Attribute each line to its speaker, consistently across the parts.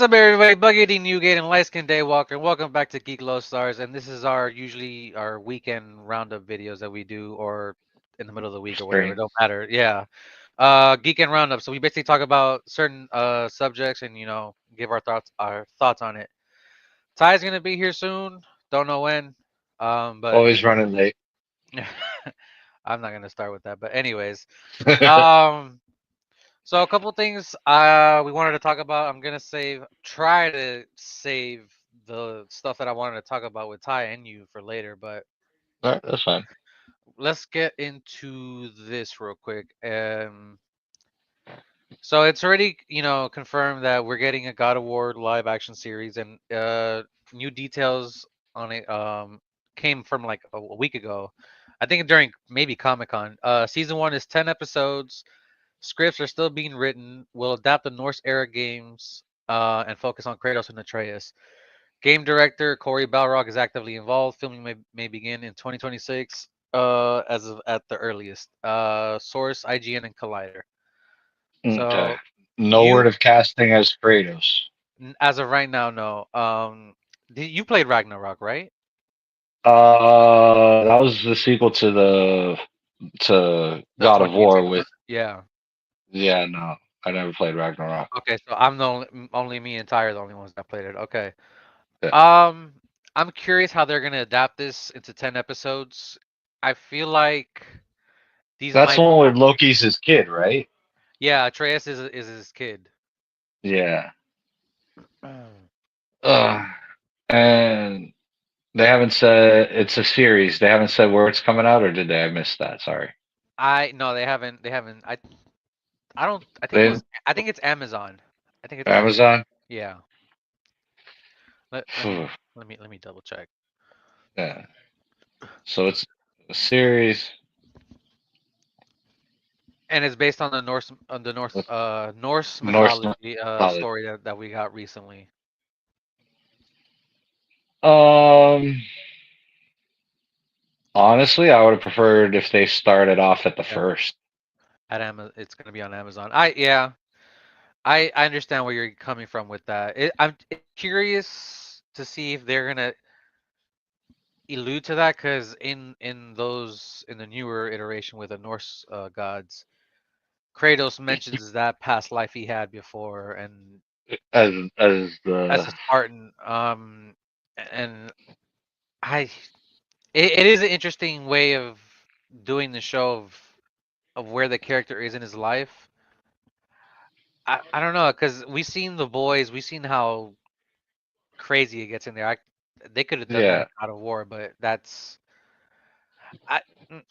Speaker 1: up, everybody? Buggy Newgate and Lightskin Daywalker, and welcome back to Geek Low Stars. And this is usually our weekend roundup videos that we do, or in the middle of the week or whatever. It
Speaker 2: Stream.
Speaker 1: don't matter. Yeah, Geek and Roundup. So we basically talk about certain subjects and give our thoughts on it. Ty's gonna be here soon. Don't know when. But
Speaker 2: Always running late.
Speaker 1: I'm not gonna start with that. But anyways, um. So a couple things we wanted to talk about. I'm gonna try to save the stuff that I wanted to talk about with Ty and you for later. But
Speaker 2: Alright, that's fine.
Speaker 1: let's get into this real quick. So it's already confirmed that we're getting a God of War live action series, and new details on it came from like a week ago. I think during maybe Comic Con. Season one is 10 episodes. Scripts are still being written. Will adapt the Norse era games and focus on Kratos and Atreus. Game director Corey Balrog is actively involved. Filming may begin in 2026 as of at the earliest. Source IGN and Collider.
Speaker 2: Okay.
Speaker 1: So
Speaker 2: No word
Speaker 1: you,
Speaker 2: of casting as Kratos.
Speaker 1: as of right now, no. You played Ragnarok, right?
Speaker 2: That was the sequel to
Speaker 1: The
Speaker 2: God of War
Speaker 1: 2018 one.
Speaker 2: with.
Speaker 1: Yeah.
Speaker 2: Yeah, no, I never played Ragnarok.
Speaker 1: Okay, so I'm the only me and Ty are the only ones that played it. Okay.
Speaker 2: Yeah.
Speaker 1: Um, I'm curious how they're gonna adapt this into 10 episodes. I feel like these
Speaker 2: That's the
Speaker 1: might,
Speaker 2: one where Loki's his kid, right?
Speaker 1: yeah, Atreus is his kid.
Speaker 2: Yeah.
Speaker 1: Mm.
Speaker 2: Uh, and they haven't said it's a series. They haven't said where it's coming out, or did they? I missed that. Sorry.
Speaker 1: I no, they haven't. I don't. I think it
Speaker 2: They
Speaker 1: was. I think it's Amazon. I think it's Amazon.
Speaker 2: Amazon.
Speaker 1: Yeah. Let me
Speaker 2: Phew.
Speaker 1: let me double check.
Speaker 2: Yeah. So it's a series
Speaker 1: And it's based on the
Speaker 2: with
Speaker 1: Norse
Speaker 2: Norse
Speaker 1: mythology
Speaker 2: mythology.
Speaker 1: story that we got recently.
Speaker 2: Um, Honestly, I would have preferred if they started off at the
Speaker 1: Yeah.
Speaker 2: first.
Speaker 1: At Amazon, it's gonna be on Amazon. I understand where you're coming from with that. I'm curious to see if they're gonna allude to that because in the newer iteration with the Norse gods, Kratos mentions that past life he had before and
Speaker 2: As
Speaker 1: as
Speaker 2: the
Speaker 1: a Spartan. And I it is an interesting way of doing the show of where the character is in his life. I don't know because we've seen the boys, we've seen how crazy it gets in there. They could have done that in
Speaker 2: Yeah,
Speaker 1: God of War, but I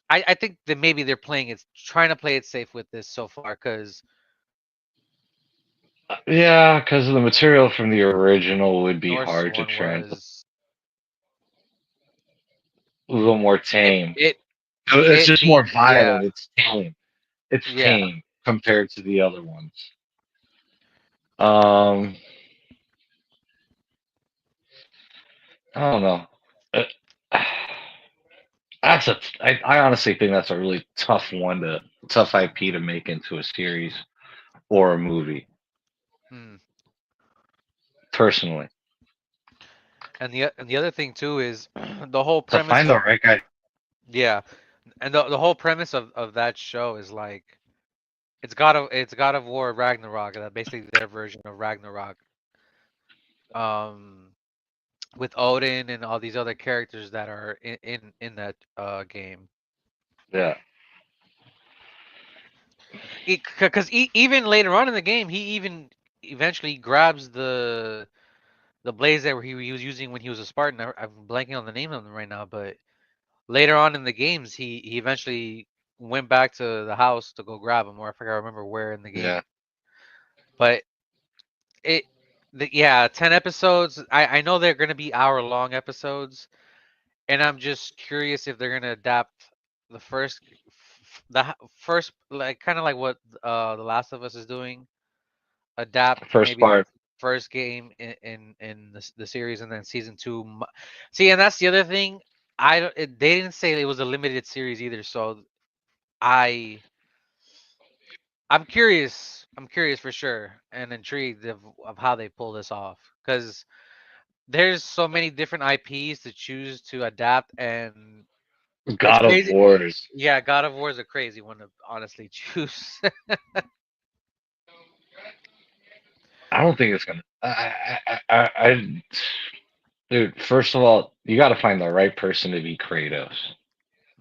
Speaker 1: I think that maybe they're playing it, trying to play it safe with this so far. Because
Speaker 2: yeah, because the material from the original would be
Speaker 1: Norse
Speaker 2: hard to
Speaker 1: one
Speaker 2: translate.
Speaker 1: was
Speaker 2: A little more
Speaker 1: it
Speaker 2: tame.
Speaker 1: it
Speaker 2: It's
Speaker 1: it
Speaker 2: just more
Speaker 1: being yeah,
Speaker 2: violent. It's tame. It's
Speaker 1: yeah.
Speaker 2: tame compared to the other ones. Um, I don't know. Uh, I honestly think that's a really tough IP to make into a series or a movie.
Speaker 1: Hmm.
Speaker 2: Personally,
Speaker 1: And the other thing too is the whole
Speaker 2: to
Speaker 1: premise
Speaker 2: find the
Speaker 1: of
Speaker 2: right guy.
Speaker 1: yeah, and the whole premise of that show is like it's God of War Ragnarok, that basically their version of Ragnarok. Um, with Odin and all these other characters that are in that game.
Speaker 2: Yeah,
Speaker 1: Because even later on in the game, he even eventually grabs the blades that he was using when he was a Spartan. I'm blanking on the name of them right now, but later on in the games, he eventually went back to the house to go grab him, or I forgot, I remember where in the
Speaker 2: yeah.
Speaker 1: game. But it, yeah, 10 episodes. I know they're gonna be hour-long episodes, and I'm just curious if they're gonna adapt the first, like kind of like what The Last of Us is doing, adapt
Speaker 2: First
Speaker 1: maybe the
Speaker 2: part.
Speaker 1: first game in the series, and then season two. See, and that's the other thing. They didn't say it was a limited series either, so I I'm curious. I'm curious for sure and intrigued of how they pull this off because there's so many different IPs to choose to adapt, and it's
Speaker 2: God of
Speaker 1: crazy.
Speaker 2: Wars.
Speaker 1: Yeah, God of War is a crazy one to honestly choose.
Speaker 2: I don't think it's gonna. Dude. First of all, you got to find the right person to be Kratos.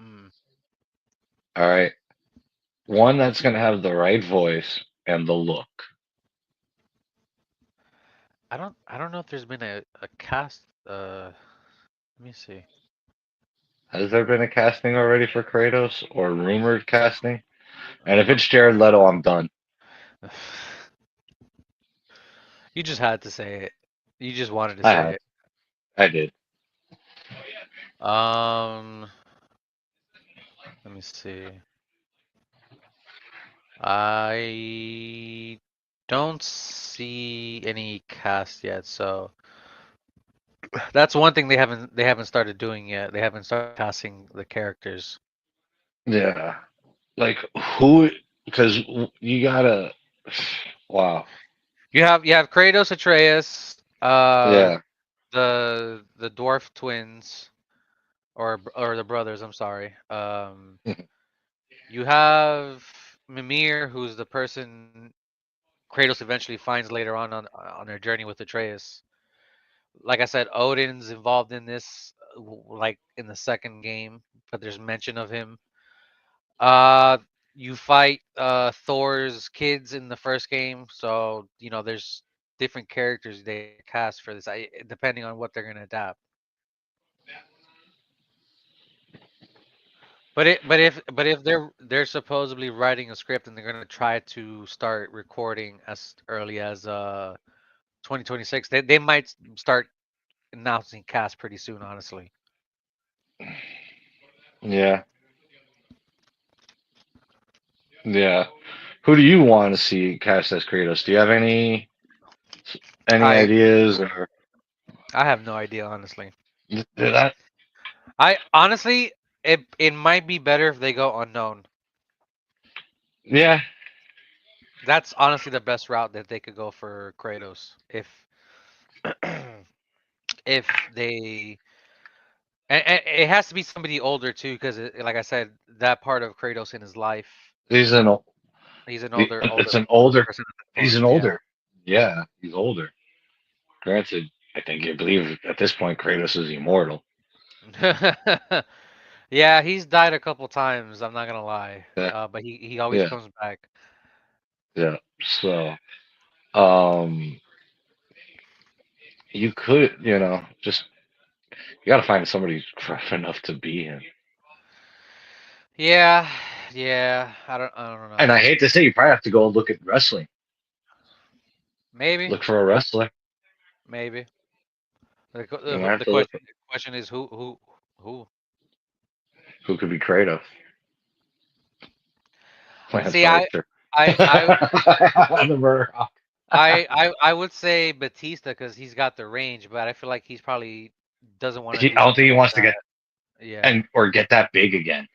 Speaker 1: Mm.
Speaker 2: All right, one that's gonna have the right voice and the look.
Speaker 1: I don't know if there's been a cast. Let me see.
Speaker 2: Has there been a casting already for Kratos or rumored casting? And if
Speaker 1: I'm
Speaker 2: it's Jared Leto, I'm done.
Speaker 1: You just had to say it. You just wanted to
Speaker 2: I
Speaker 1: say
Speaker 2: have.
Speaker 1: it.
Speaker 2: I did.
Speaker 1: Um, Let me see. I don't see any cast yet, so that's one thing they haven't started doing yet. They haven't started casting the characters.
Speaker 2: Yeah. Like who? Because you gotta. Wow.
Speaker 1: You have Kratos, Atreus,
Speaker 2: Yeah.
Speaker 1: the dwarf twins or the brothers. I'm sorry. You have Mimir, who's the person Kratos eventually finds later on their journey with Atreus. Like I said, Odin's involved in this, like in the second game, but there's mention of him. Uh, you fight Thor's kids in the first game, so there's different characters they cast for this, depending on what they're gonna adapt. But if they're supposedly writing a script and they're gonna try to start recording as early as 2026, they might start announcing cast pretty soon, honestly.
Speaker 2: Yeah. Yeah. Who do you want to see cast as Kratos? Do you have any
Speaker 1: I
Speaker 2: ideas or
Speaker 1: I have no idea, honestly.
Speaker 2: that?
Speaker 1: I honestly, it might be better if they go unknown.
Speaker 2: Yeah.
Speaker 1: That's honestly the best route that they could go for Kratos. If they, and it has to be somebody older too, because like I said, that part of Kratos in his life,
Speaker 2: He's an o-
Speaker 1: he's an
Speaker 2: it's
Speaker 1: older
Speaker 2: an older.
Speaker 1: person at the
Speaker 2: He's
Speaker 1: point.
Speaker 2: an
Speaker 1: Yeah.
Speaker 2: older. Yeah, he's older. Granted, I think you believe at this point Kratos is immortal.
Speaker 1: Yeah, he's died a couple times. I'm not gonna lie,
Speaker 2: Yeah.
Speaker 1: but he always
Speaker 2: Yeah.
Speaker 1: comes back.
Speaker 2: Yeah. So, um, you could, just you got to find somebody rough enough to be him.
Speaker 1: Yeah, yeah. I don't
Speaker 2: And I
Speaker 1: know.
Speaker 2: hate to say, you probably have to go look at wrestling.
Speaker 1: Maybe,
Speaker 2: Look for a wrestler.
Speaker 1: maybe. The, que-
Speaker 2: You might have
Speaker 1: the
Speaker 2: to look
Speaker 1: question
Speaker 2: at
Speaker 1: the question is who.
Speaker 2: who could be Kratos. Lance
Speaker 1: See, I
Speaker 2: Archer.
Speaker 1: I I
Speaker 2: The Murdoch.
Speaker 1: I would say Batista because he's got the range, but I feel like he's probably doesn't want to do
Speaker 2: I don't think
Speaker 1: something
Speaker 2: he
Speaker 1: like
Speaker 2: wants to
Speaker 1: that.
Speaker 2: get
Speaker 1: Yeah.
Speaker 2: or get that big again.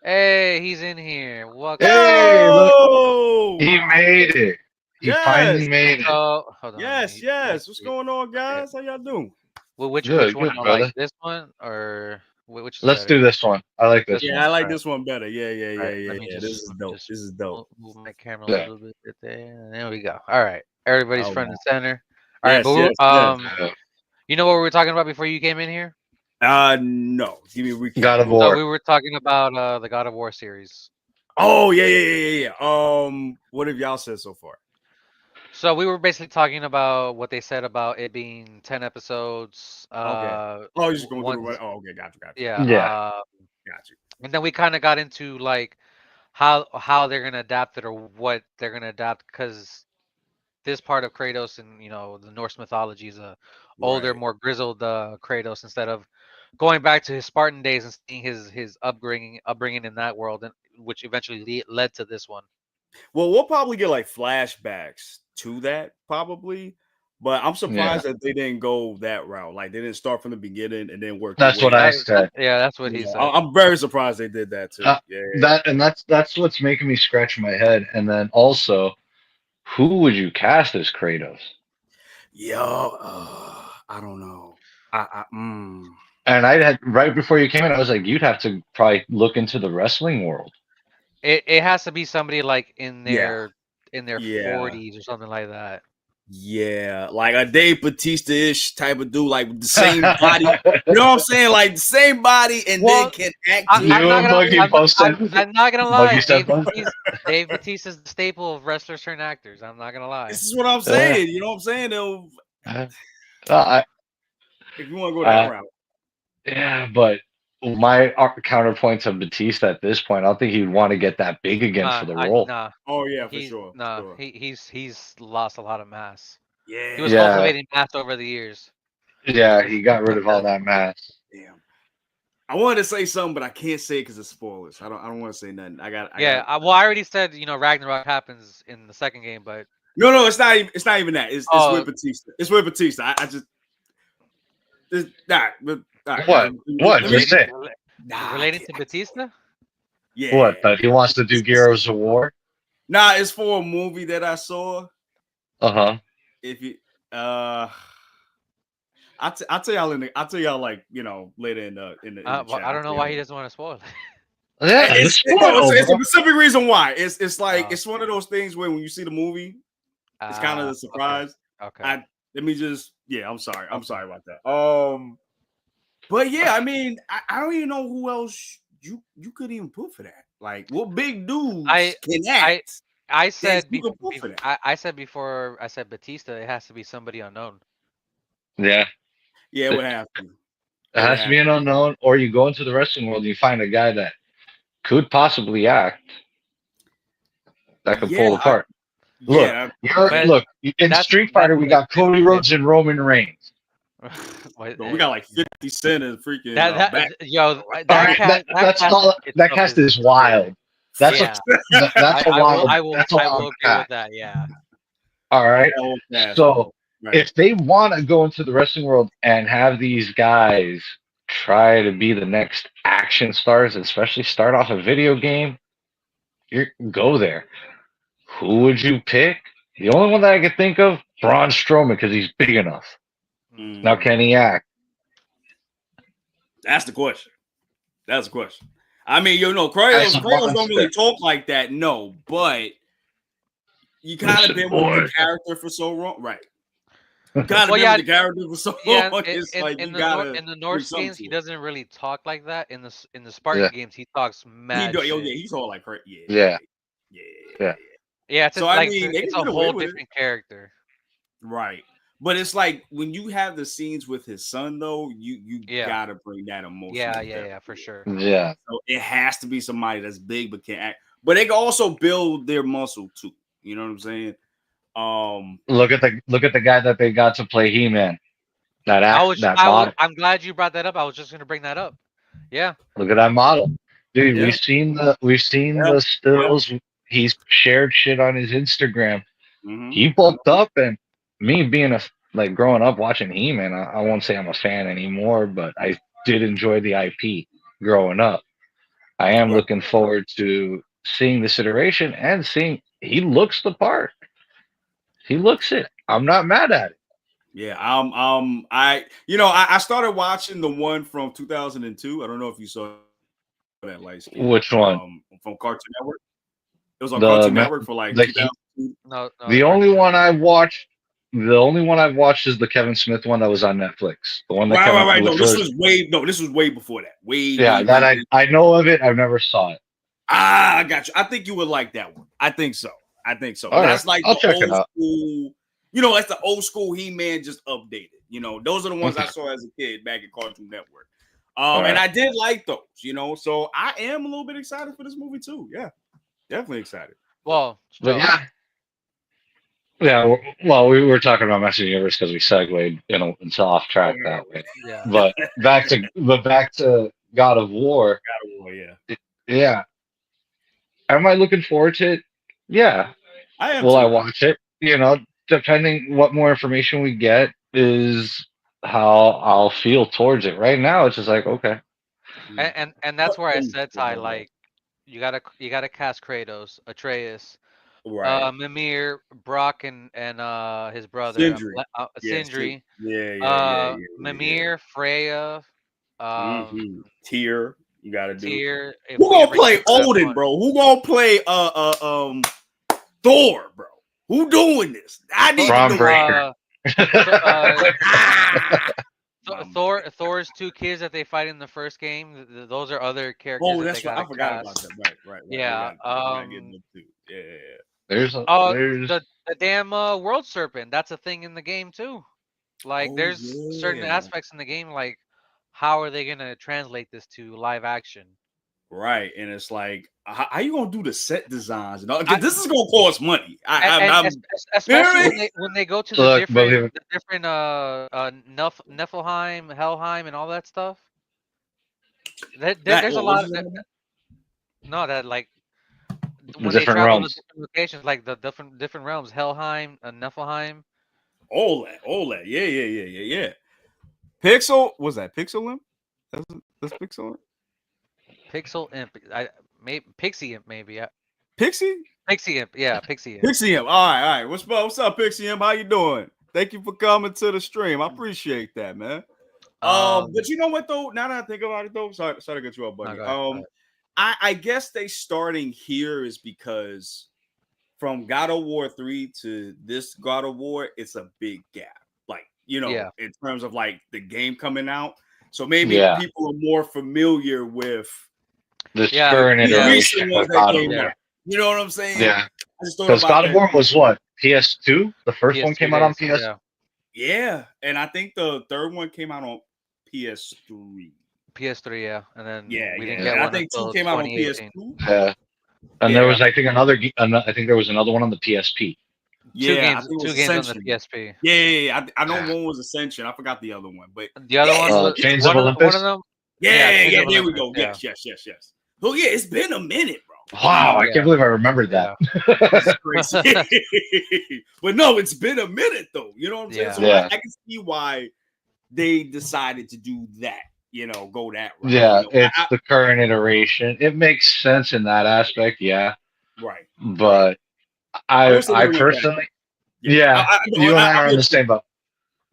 Speaker 1: Hey, he's in here. Welcome in.
Speaker 2: Hey, look,
Speaker 3: Yo!
Speaker 2: he made it. He
Speaker 3: Yes,
Speaker 2: finally made it.
Speaker 1: So hold on,
Speaker 3: yes,
Speaker 1: let me
Speaker 3: yes. What's
Speaker 1: see.
Speaker 3: going on,
Speaker 1: Okay.
Speaker 3: guys? How y'all doing?
Speaker 1: Well, which
Speaker 2: Good,
Speaker 1: one
Speaker 2: good,
Speaker 1: do you like?
Speaker 2: brother.
Speaker 1: This one or which is
Speaker 2: Let's
Speaker 1: better?
Speaker 2: do this one. I like
Speaker 1: This
Speaker 2: this
Speaker 1: one.
Speaker 3: Yeah, I
Speaker 2: one.
Speaker 3: like
Speaker 1: All right.
Speaker 3: this one better. Yeah, yeah,
Speaker 1: All
Speaker 3: yeah,
Speaker 1: right.
Speaker 3: yeah,
Speaker 1: Let me
Speaker 3: yeah.
Speaker 1: just let me just
Speaker 3: This is dope.
Speaker 1: move my camera a
Speaker 2: Yeah.
Speaker 1: little bit there. And there we go. All right. Everybody's
Speaker 3: All
Speaker 1: front
Speaker 3: right.
Speaker 1: and center. All right,
Speaker 3: Yes,
Speaker 1: but
Speaker 3: yes, yes.
Speaker 2: Yeah.
Speaker 1: you know what we were talking about before you came in here?
Speaker 3: No. Give me a recap.
Speaker 2: God of
Speaker 3: What
Speaker 1: So
Speaker 2: War.
Speaker 1: we were talking about the God of War series.
Speaker 3: Oh, yeah, yeah, yeah, yeah, yeah. What have y'all said so far?
Speaker 1: So we were basically talking about what they said about it being 10 episodes.
Speaker 3: Okay. Oh, you're just going through the
Speaker 1: One,
Speaker 3: run. Oh, okay, got you, got you,
Speaker 1: yeah.
Speaker 2: Yeah.
Speaker 3: got you.
Speaker 1: And then we kind of got into like how they're gonna adapt it or what they're gonna adapt because this part of Kratos and the Norse mythology is a older,
Speaker 3: Right.
Speaker 1: more grizzled Kratos instead of going back to his Spartan days and seeing his upbringing in that world, and which eventually led to this one.
Speaker 3: Well, we'll probably get like flashbacks to that, probably. But I'm
Speaker 2: Yeah.
Speaker 3: surprised that they didn't go that route. Like they didn't start from the beginning and then work their
Speaker 2: That's
Speaker 3: way
Speaker 2: what
Speaker 3: up.
Speaker 2: I
Speaker 1: That,
Speaker 2: said.
Speaker 1: yeah, that's what he
Speaker 3: Yeah,
Speaker 1: said.
Speaker 3: I'm very surprised they did that too.
Speaker 2: Uh,
Speaker 3: Yeah,
Speaker 2: that's what's making me scratch my head. And then also, who would you cast as Kratos?
Speaker 3: Yo, I don't know.
Speaker 2: And I had right before you came in, I was like, you'd have to probably look into the wrestling world.
Speaker 1: It has to be somebody like
Speaker 3: Yeah.
Speaker 1: in their
Speaker 3: Yeah.
Speaker 1: 40s or something like that.
Speaker 3: Yeah, like a Dave Batista-ish type of dude, like with the same body. You know what I'm saying? Like the same body, and
Speaker 1: Well,
Speaker 3: then can act.
Speaker 1: I'm
Speaker 3: too.
Speaker 1: not gonna.
Speaker 2: Buggy
Speaker 1: I'm
Speaker 2: posted.
Speaker 1: not gonna
Speaker 2: Buggy
Speaker 1: lie.
Speaker 2: said both.
Speaker 1: Dave Batista's the staple of wrestlers turned actors. I'm not gonna lie.
Speaker 3: This is what I'm saying. You know what I'm saying? If you want to go that route,
Speaker 2: yeah, but my counterpoint to Batista at this point, I don't think he'd want to get that big again for the role.
Speaker 1: Nah.
Speaker 3: oh yeah, for
Speaker 1: He's
Speaker 3: sure.
Speaker 1: nah.
Speaker 3: Sure.
Speaker 1: He's lost a lot of mass.
Speaker 3: Yeah,
Speaker 1: He was
Speaker 2: Yeah.
Speaker 1: cultivating mass over the years.
Speaker 2: Yeah, he got rid of all that mass.
Speaker 3: Damn. I wanted to say something, but I can't say it because it's spoilers. I don't want to say nothing. I already said Ragnarok happens in the second game, but no, it's not even that. It's with Batista. It's with Batista. I just it's not. But
Speaker 2: What? What? Just say.
Speaker 1: Relating to Batista?
Speaker 3: Yeah.
Speaker 2: What? That he wants to do Gears of War?
Speaker 3: Nah, it's for a movie that I saw. If you I'll tell y'all like later in the chat.
Speaker 1: I don't know why he doesn't want to spoil it.
Speaker 2: Yeah,
Speaker 3: it's a specific reason why. It's like it's one of those things where when you see the movie, it's kind of a surprise.
Speaker 1: Okay.
Speaker 3: I'm sorry about that. But yeah, I mean, I don't even know who else you could even put for that. Like, what big dudes can act?
Speaker 1: I said
Speaker 3: I
Speaker 1: said before I said Batista, it has to be somebody unknown.
Speaker 2: Yeah.
Speaker 3: Yeah, it would have to.
Speaker 2: It has to be an unknown, or you go into the wrestling world and you find a guy that could possibly act that could pull the part. Look, in Street Fighter, we got Cody Rhodes and Roman Reigns.
Speaker 3: We got like 50 Cent and freaking
Speaker 2: that cast is wild. That's a wild.
Speaker 1: I will agree with that. Yeah.
Speaker 2: All right. So if they want to go into the wrestling world and have these guys try to be the next action stars, especially start off a video game, you go there. Who would you pick? The only one that I could think of, Braun Strowman, because he's big enough. Now, can he act?
Speaker 3: That's the question. I mean, Kratos don't really talk like that, no, but you kind of been with the character for so long, right? You kind of been with the character for so long. It's like
Speaker 1: in the Norse games, he doesn't really talk like that. In the Spartan games, he talks mad.
Speaker 3: He's all like crazy.
Speaker 2: Yeah.
Speaker 1: It's it's a whole different character,
Speaker 3: right? But it's like when you have the scenes with his son, though, you gotta bring that emotion.
Speaker 1: Yeah, for sure.
Speaker 2: Yeah.
Speaker 3: So it has to be somebody that's big but can act. But they can also build their muscle too. You know what I'm saying?
Speaker 2: Look at the guy that they got to play He-Man. I'm
Speaker 1: glad you brought that up. I was just gonna bring that up. Yeah.
Speaker 2: Look at that model, dude. Yeah. We've seen the stills. He's shared shit on his Instagram. Mm-hmm. He bulked up, and me being growing up watching He-Man, I won't say I'm a fan anymore, but I did enjoy the IP growing up. I am looking forward to seeing this iteration and seeing he looks the part. He looks it. I'm not mad at it.
Speaker 3: Yeah, I started watching the one from 2002. I don't know if you saw that light skin.
Speaker 2: Which one?
Speaker 3: From Cartoon Network. It was on Cartoon Network for like 2002.
Speaker 2: No, the only one I've watched is the Kevin Smith one that was on Netflix. The one that
Speaker 3: right. No, this was way before that.
Speaker 2: I know of it. I've never saw it.
Speaker 3: I got you. I think you would like that one. I think so. That's like
Speaker 2: I'll check
Speaker 3: the
Speaker 2: it out.
Speaker 3: School. That's the old school He-Man just updated. Those are the ones I saw as a kid back at Cartoon Network. And I did like those. So I am a little bit excited for this movie too. Yeah, definitely excited.
Speaker 1: Well,
Speaker 2: yeah. Well, we were talking about Master Universe because we segued, into off track that way.
Speaker 1: Yeah.
Speaker 2: But back to God of War.
Speaker 3: God of War, yeah.
Speaker 2: Yeah. Am I looking forward to it? Yeah.
Speaker 3: I am.
Speaker 2: Will I watch it? Depending what more information we get is how I'll feel towards it. Right now, it's just like, okay.
Speaker 1: And that's where I said, Ty, like, you gotta cast Kratos, Atreus,
Speaker 3: Right.
Speaker 1: Mimir, Brock, and his brother
Speaker 3: Sindri.
Speaker 1: Sindri.
Speaker 3: Yeah.
Speaker 1: Mimir, Freya,
Speaker 3: Tyr. You gotta do.
Speaker 1: Tyr.
Speaker 3: Who gonna play Odin, bro? Who gonna play Thor, bro? Who doing this? I need
Speaker 2: to know.
Speaker 1: Thor's two kids that they fight in the first game. Those are other characters.
Speaker 3: Oh, that's right. I forgot about that. Right.
Speaker 1: Yeah.
Speaker 2: There's
Speaker 1: the damn world serpent. That's a thing in the game too. Like there's certain aspects in the game. Like how are they gonna translate this to live action?
Speaker 3: Right, and it's like, how you gonna do the set designs? This is gonna cost money.
Speaker 1: Especially when they go to the different Niflheim, Helheim, and all that stuff. There's a lot of that like when they travel to different locations, like the different realms, Helheim, Niflheim.
Speaker 3: All that, yeah. Pixel, was that Pixel Imp? That's Pixel Imp.
Speaker 1: Pixel Imp, Pixie Imp, maybe.
Speaker 3: Pixie
Speaker 1: Imp, yeah, Pixie Imp.
Speaker 3: Pixie Imp. All right. What's up, Pixie Imp? How you doing? Thank you for coming to the stream. I appreciate that, man. But you know what though? Now that I think about it though, sorry to get you up, buddy. I guess they starting here is because from God of War 3 to this God of War, it's a big gap. Like, in terms of like the game coming out. So maybe people are more familiar with
Speaker 2: this current iteration of God of War.
Speaker 3: You know what I'm saying?
Speaker 2: Yeah. Because God of War was what? PS2? The first one came out on PS.
Speaker 3: Yeah, and I think the third one came out on PS3.
Speaker 1: PS3, yeah, and then
Speaker 3: we didn't get one. I think 2 came out on PS2.
Speaker 2: Yeah, and there was I think there was another one on the PSP.
Speaker 3: Yeah,
Speaker 1: two games on the PSP.
Speaker 3: Yeah. I know one was Ascension. I forgot the other one, but
Speaker 1: the other one was
Speaker 2: Chains of Olympus.
Speaker 3: One of them. Yeah. There we go. Yes. Oh yeah, it's been a minute, bro.
Speaker 2: Wow, I can't believe I remembered that.
Speaker 3: That's crazy. But no, it's been a minute though. You know what I'm saying? So I can see why they decided to do that. Go that route.
Speaker 2: Yeah, it's the current iteration. It makes sense in that aspect. Yeah.
Speaker 3: Right.
Speaker 2: But I personally, you and I are on the same boat.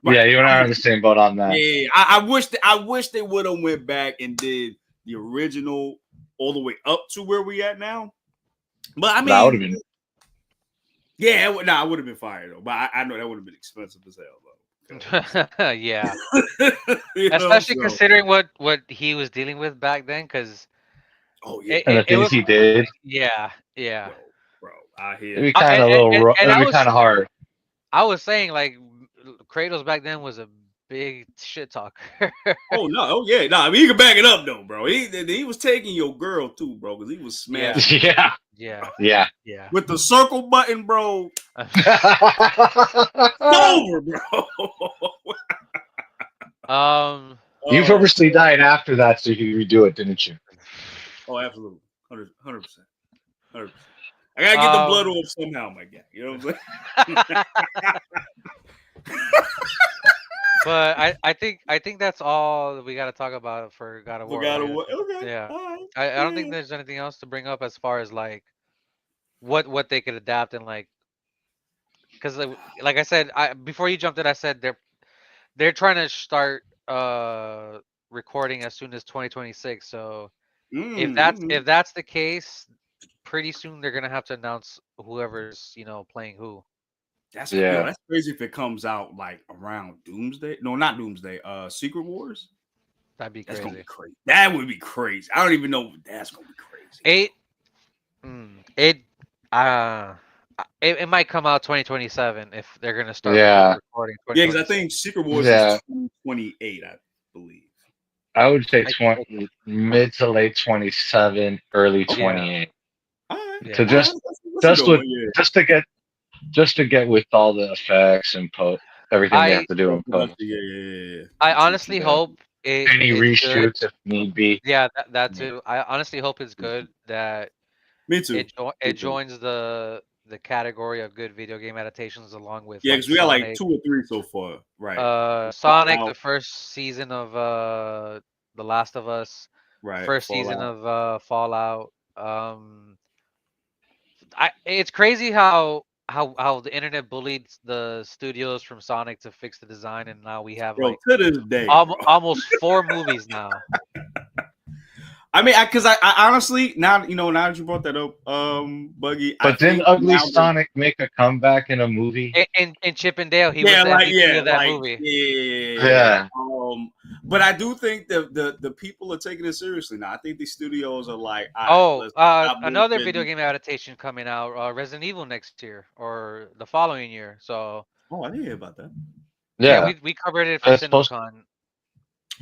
Speaker 2: Right. Yeah, you and I are on the same boat on that.
Speaker 3: Yeah, I wish they would have went back and did the original all the way up to where we at now. But I mean,
Speaker 2: that would have been.
Speaker 3: Yeah, I would have been fired though. But I know that would have been expensive as hell though.
Speaker 1: Yeah. Especially considering what he was dealing with back then, because
Speaker 2: and the things he did.
Speaker 1: Yeah.
Speaker 3: Bro, I hear
Speaker 2: it'd be kind of it'd be kind of hard.
Speaker 1: I was saying like Kratos back then was a big shit talker.
Speaker 3: I mean, you can back it up though, bro. He was taking your girl too, bro, because he was smashing.
Speaker 2: Yeah.
Speaker 3: With the circle button, bro. Over, bro.
Speaker 2: You purposely died after that so you could redo it, didn't you?
Speaker 3: Oh, absolutely. 100%. I gotta get the blood off somehow, my guy. You know what I'm saying?
Speaker 1: But I think that's all we got to talk about for God of War.
Speaker 3: Okay.
Speaker 1: Yeah. Right. I don't think there's anything else to bring up as far as like what they could adapt and like, because like I said, before you jumped in, I said they're trying to start recording as soon as 2026. So if that's the case, pretty soon they're gonna have to announce whoever's playing who.
Speaker 3: That's crazy if it comes out like around Doomsday. No, not Doomsday. Secret Wars.
Speaker 1: That'd be crazy.
Speaker 3: That's gonna be crazy. That would be crazy. I don't even know. That's gonna be crazy.
Speaker 1: It might come out 2027 if they're gonna start recording.
Speaker 3: Yeah, because I think Secret Wars is 2028, I believe.
Speaker 2: I would say mid to late 27, early 28.
Speaker 3: Right.
Speaker 2: So just to get with all the effects and everything they have to do in post.
Speaker 3: Yeah.
Speaker 1: I honestly hope
Speaker 2: any reshoots if need be.
Speaker 1: Yeah, that too. I honestly hope it's good that.
Speaker 3: Me too.
Speaker 1: It joins the category of good video game adaptations along with
Speaker 3: because we got like 2 or 3 so far, right?
Speaker 1: Sonic, the first season of The Last of Us,
Speaker 3: right?
Speaker 1: First season of Fallout, it's crazy how the internet bullied the studios from Sonic to fix the design, and now we have like
Speaker 3: to this day
Speaker 1: almost 4 movies now.
Speaker 3: I mean, because I honestly now that you brought that up, Buggy.
Speaker 2: But didn't Ugly Sonic make a comeback in a movie?
Speaker 1: In Chip and Dale, he was the MVP of that movie.
Speaker 2: Yeah.
Speaker 3: But I do think the people are taking it seriously now. I think the studios are like,
Speaker 1: another video game adaptation coming out, Resident Evil next year or the following year. So.
Speaker 3: Oh, I didn't hear about that.
Speaker 1: Yeah, we covered it for CinemaCon.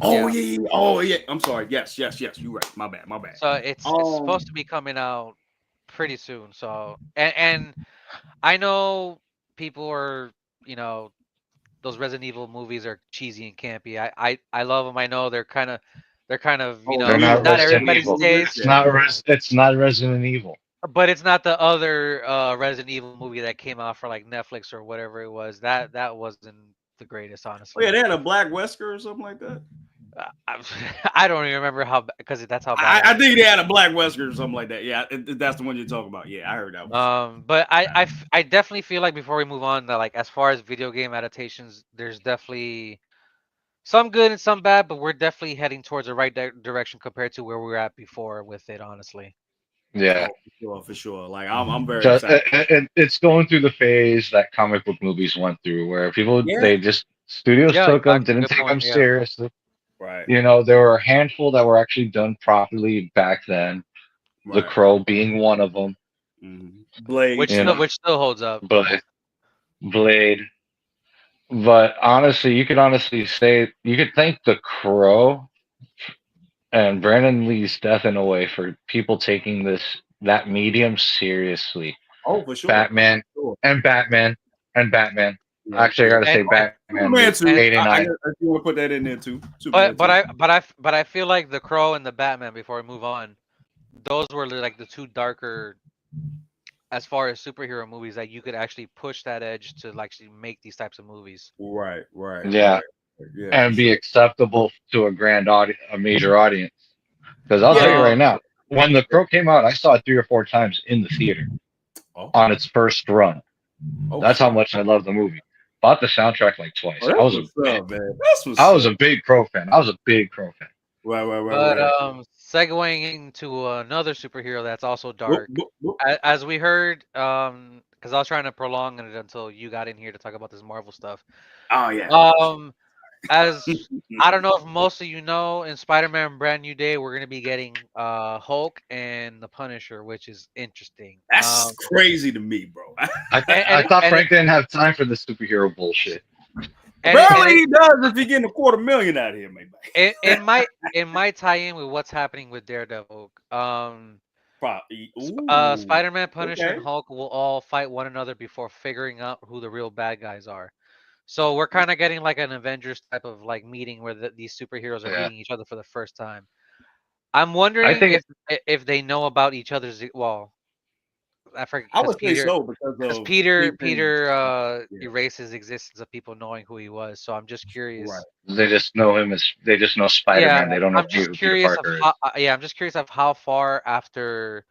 Speaker 3: Oh yeah. Oh yeah. I'm sorry. Yes. You're right. My bad.
Speaker 1: So it's supposed to be coming out pretty soon. So and I know people are, those Resident Evil movies are cheesy and campy. I love them. I know they're kind of not everybody's taste.
Speaker 2: It's not Resident Evil.
Speaker 1: But it's not the other Resident Evil movie that came out for like Netflix or whatever it was. That wasn't the greatest, honestly.
Speaker 3: Oh yeah, they had a Black Wesker or something like that.
Speaker 1: I don't even remember because that's how bad.
Speaker 3: I think they had a Black Wesker or something like that. Yeah, that's the one you're talking about. Yeah, I heard that one.
Speaker 1: But I definitely feel like before we move on that like as far as video game adaptations, there's definitely some good and some bad, but we're definitely heading towards the right direction compared to where we were at before with it, honestly.
Speaker 2: Yeah,
Speaker 3: for sure. Like I'm very excited.
Speaker 2: It's going through the phase that comic book movies went through, where people studios took them, didn't take them seriously.
Speaker 3: Right.
Speaker 2: There were a handful that were actually done properly back then. Right. The Crow being one of them.
Speaker 3: Mm-hmm. Blade,
Speaker 1: which still holds up.
Speaker 2: Blade. But honestly, you could say you could thank The Crow and Brandon Lee's death in a way for people taking that medium seriously.
Speaker 3: Oh, for sure.
Speaker 2: Batman. Yeah, actually, I gotta say Batman.
Speaker 3: I want to put that in there too.
Speaker 1: But I feel like The Crow and the Batman. Before we move on, those were like the two darker, as far as superhero movies, that you could actually push that edge to actually make these types of movies.
Speaker 3: Right.
Speaker 2: Yeah. And be acceptable to a major audience. Because I'll tell you right now, when The Crow came out, I saw it 3 or 4 times in the theater on its first run. That's how much I love the movie. Bought the soundtrack like twice. I was a big Crow fan.
Speaker 3: Right.
Speaker 1: But segueing into another superhero that's also dark, as we heard, because I was trying to prolong it until you got in here to talk about this Marvel stuff.
Speaker 3: Oh yeah.
Speaker 1: As I don't know if most of you know, in Spider-Man Brand New Day, we're gonna be getting Hulk and the Punisher, which is interesting.
Speaker 3: That's crazy to me, bro.
Speaker 2: I thought Frank didn't have time for the superhero bullshit.
Speaker 3: Barely he does if he getting $250,000 out of here, maybe.
Speaker 1: It might tie in with what's happening with Daredevil. Spider-Man, Punisher, and Hulk will all fight one another before figuring out who the real bad guys are. So we're kind of getting like an Avengers type of like meeting where these superheroes are meeting each other for the first time. I'm wondering if they know about each other's. Well,
Speaker 3: I would say so because
Speaker 1: Peter erases existence of people knowing who he was. So I'm just curious.
Speaker 2: Right. They just know him as Spider-Man. They don't know who Peter Parker is.
Speaker 1: I'm just curious of how far after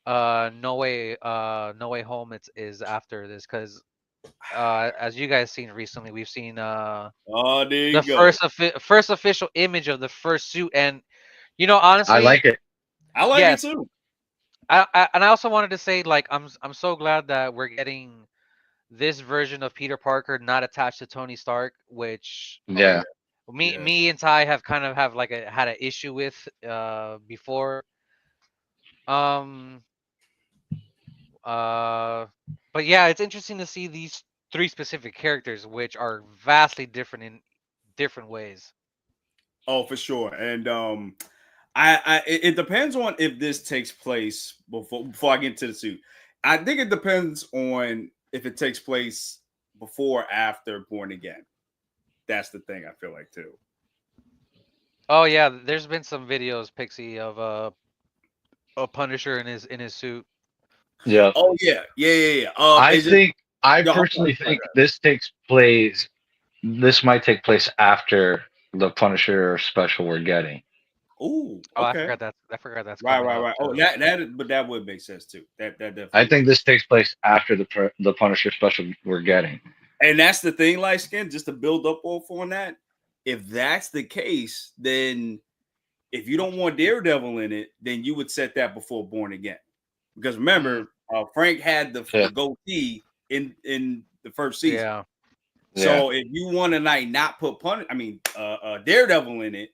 Speaker 1: No Way Home is after this, because as you guys seen recently, we've seen the first official image of the first suit, and honestly,
Speaker 2: I like it.
Speaker 3: I like it too.
Speaker 1: I also wanted to say, like, I'm so glad that we're getting this version of Peter Parker not attached to Tony Stark, which me and Ty have kind of had an issue with before. But yeah, it's interesting to see these 3 specific characters, which are vastly different in different ways.
Speaker 3: Oh, for sure. And it depends on if this takes place before I get into the suit. I think it depends on if it takes place before or after Born Again. That's the thing I feel like too.
Speaker 1: Oh yeah, there's been some videos, Pixie, of a Punisher in his suit.
Speaker 2: Yeah.
Speaker 3: Oh yeah.
Speaker 2: I personally think this might take place after the Punisher special we're getting.
Speaker 3: Ooh, okay.
Speaker 1: I forgot that's
Speaker 3: right. Oh, but that would make sense too. That definitely.
Speaker 2: I think this takes place after the Punisher special we're getting.
Speaker 3: And that's the thing, Light Skin, just to build up on that. If that's the case, then if you don't want Daredevil in it, then you would set that before Born Again. Because remember, Frank had the goatee in the first season.
Speaker 1: Yeah.
Speaker 3: So if you want to not put Daredevil in it,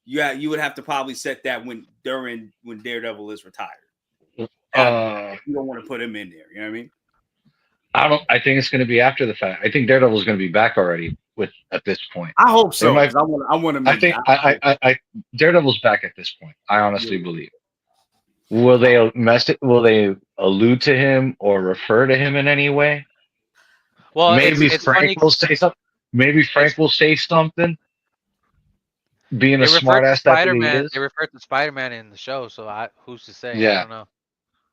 Speaker 3: you would have to probably set that when Daredevil is retired. You don't want to put him in there. You know what I mean?
Speaker 2: I think it's going to be after the fact. I think Daredevil is going to be back already at this point.
Speaker 3: I hope so. I want to.
Speaker 2: I think Daredevil's back at this point. I honestly believe. Will they Will they allude to him or refer to him in any way?
Speaker 1: Well,
Speaker 2: maybe Frank will say something. Maybe Frank will say something. Being a smartass that he is.
Speaker 1: They refer to Spider-Man in the show, so who's to say?
Speaker 2: Yeah.
Speaker 1: I don't know.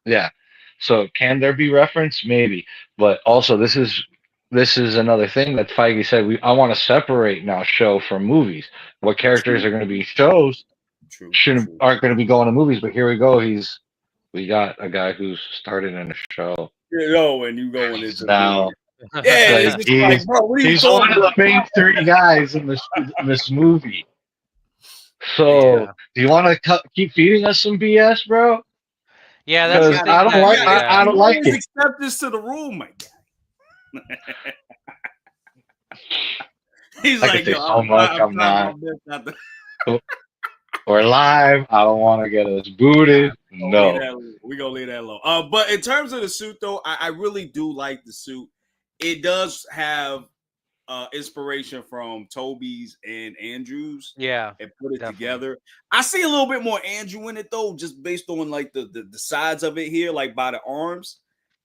Speaker 2: Yeah. So can there be reference? Maybe. But also this is another thing that Feige said. I want to separate now show from movies. What characters are going to be shows aren't going to be going to movies. But here we go. We got a guy who's started in a show.
Speaker 3: And you going into
Speaker 2: now.
Speaker 3: Yeah, he's
Speaker 2: one of the main three guys in this movie. So do you want to keep feeding us some BS, bro?
Speaker 1: Yeah, that's
Speaker 2: I don't like it.
Speaker 3: Accept this to the room, my guy. He's like,
Speaker 2: so much. I'm not. We're live. I don't want to get us booted. No,
Speaker 3: we're gonna leave that alone. But in terms of the suit, though, I really do like the suit. It does have inspiration from Toby's and Andrew's.
Speaker 1: Yeah,
Speaker 3: and put it together. I see a little bit more Andrew in it though, just based on like the sides of it here, like by the arms,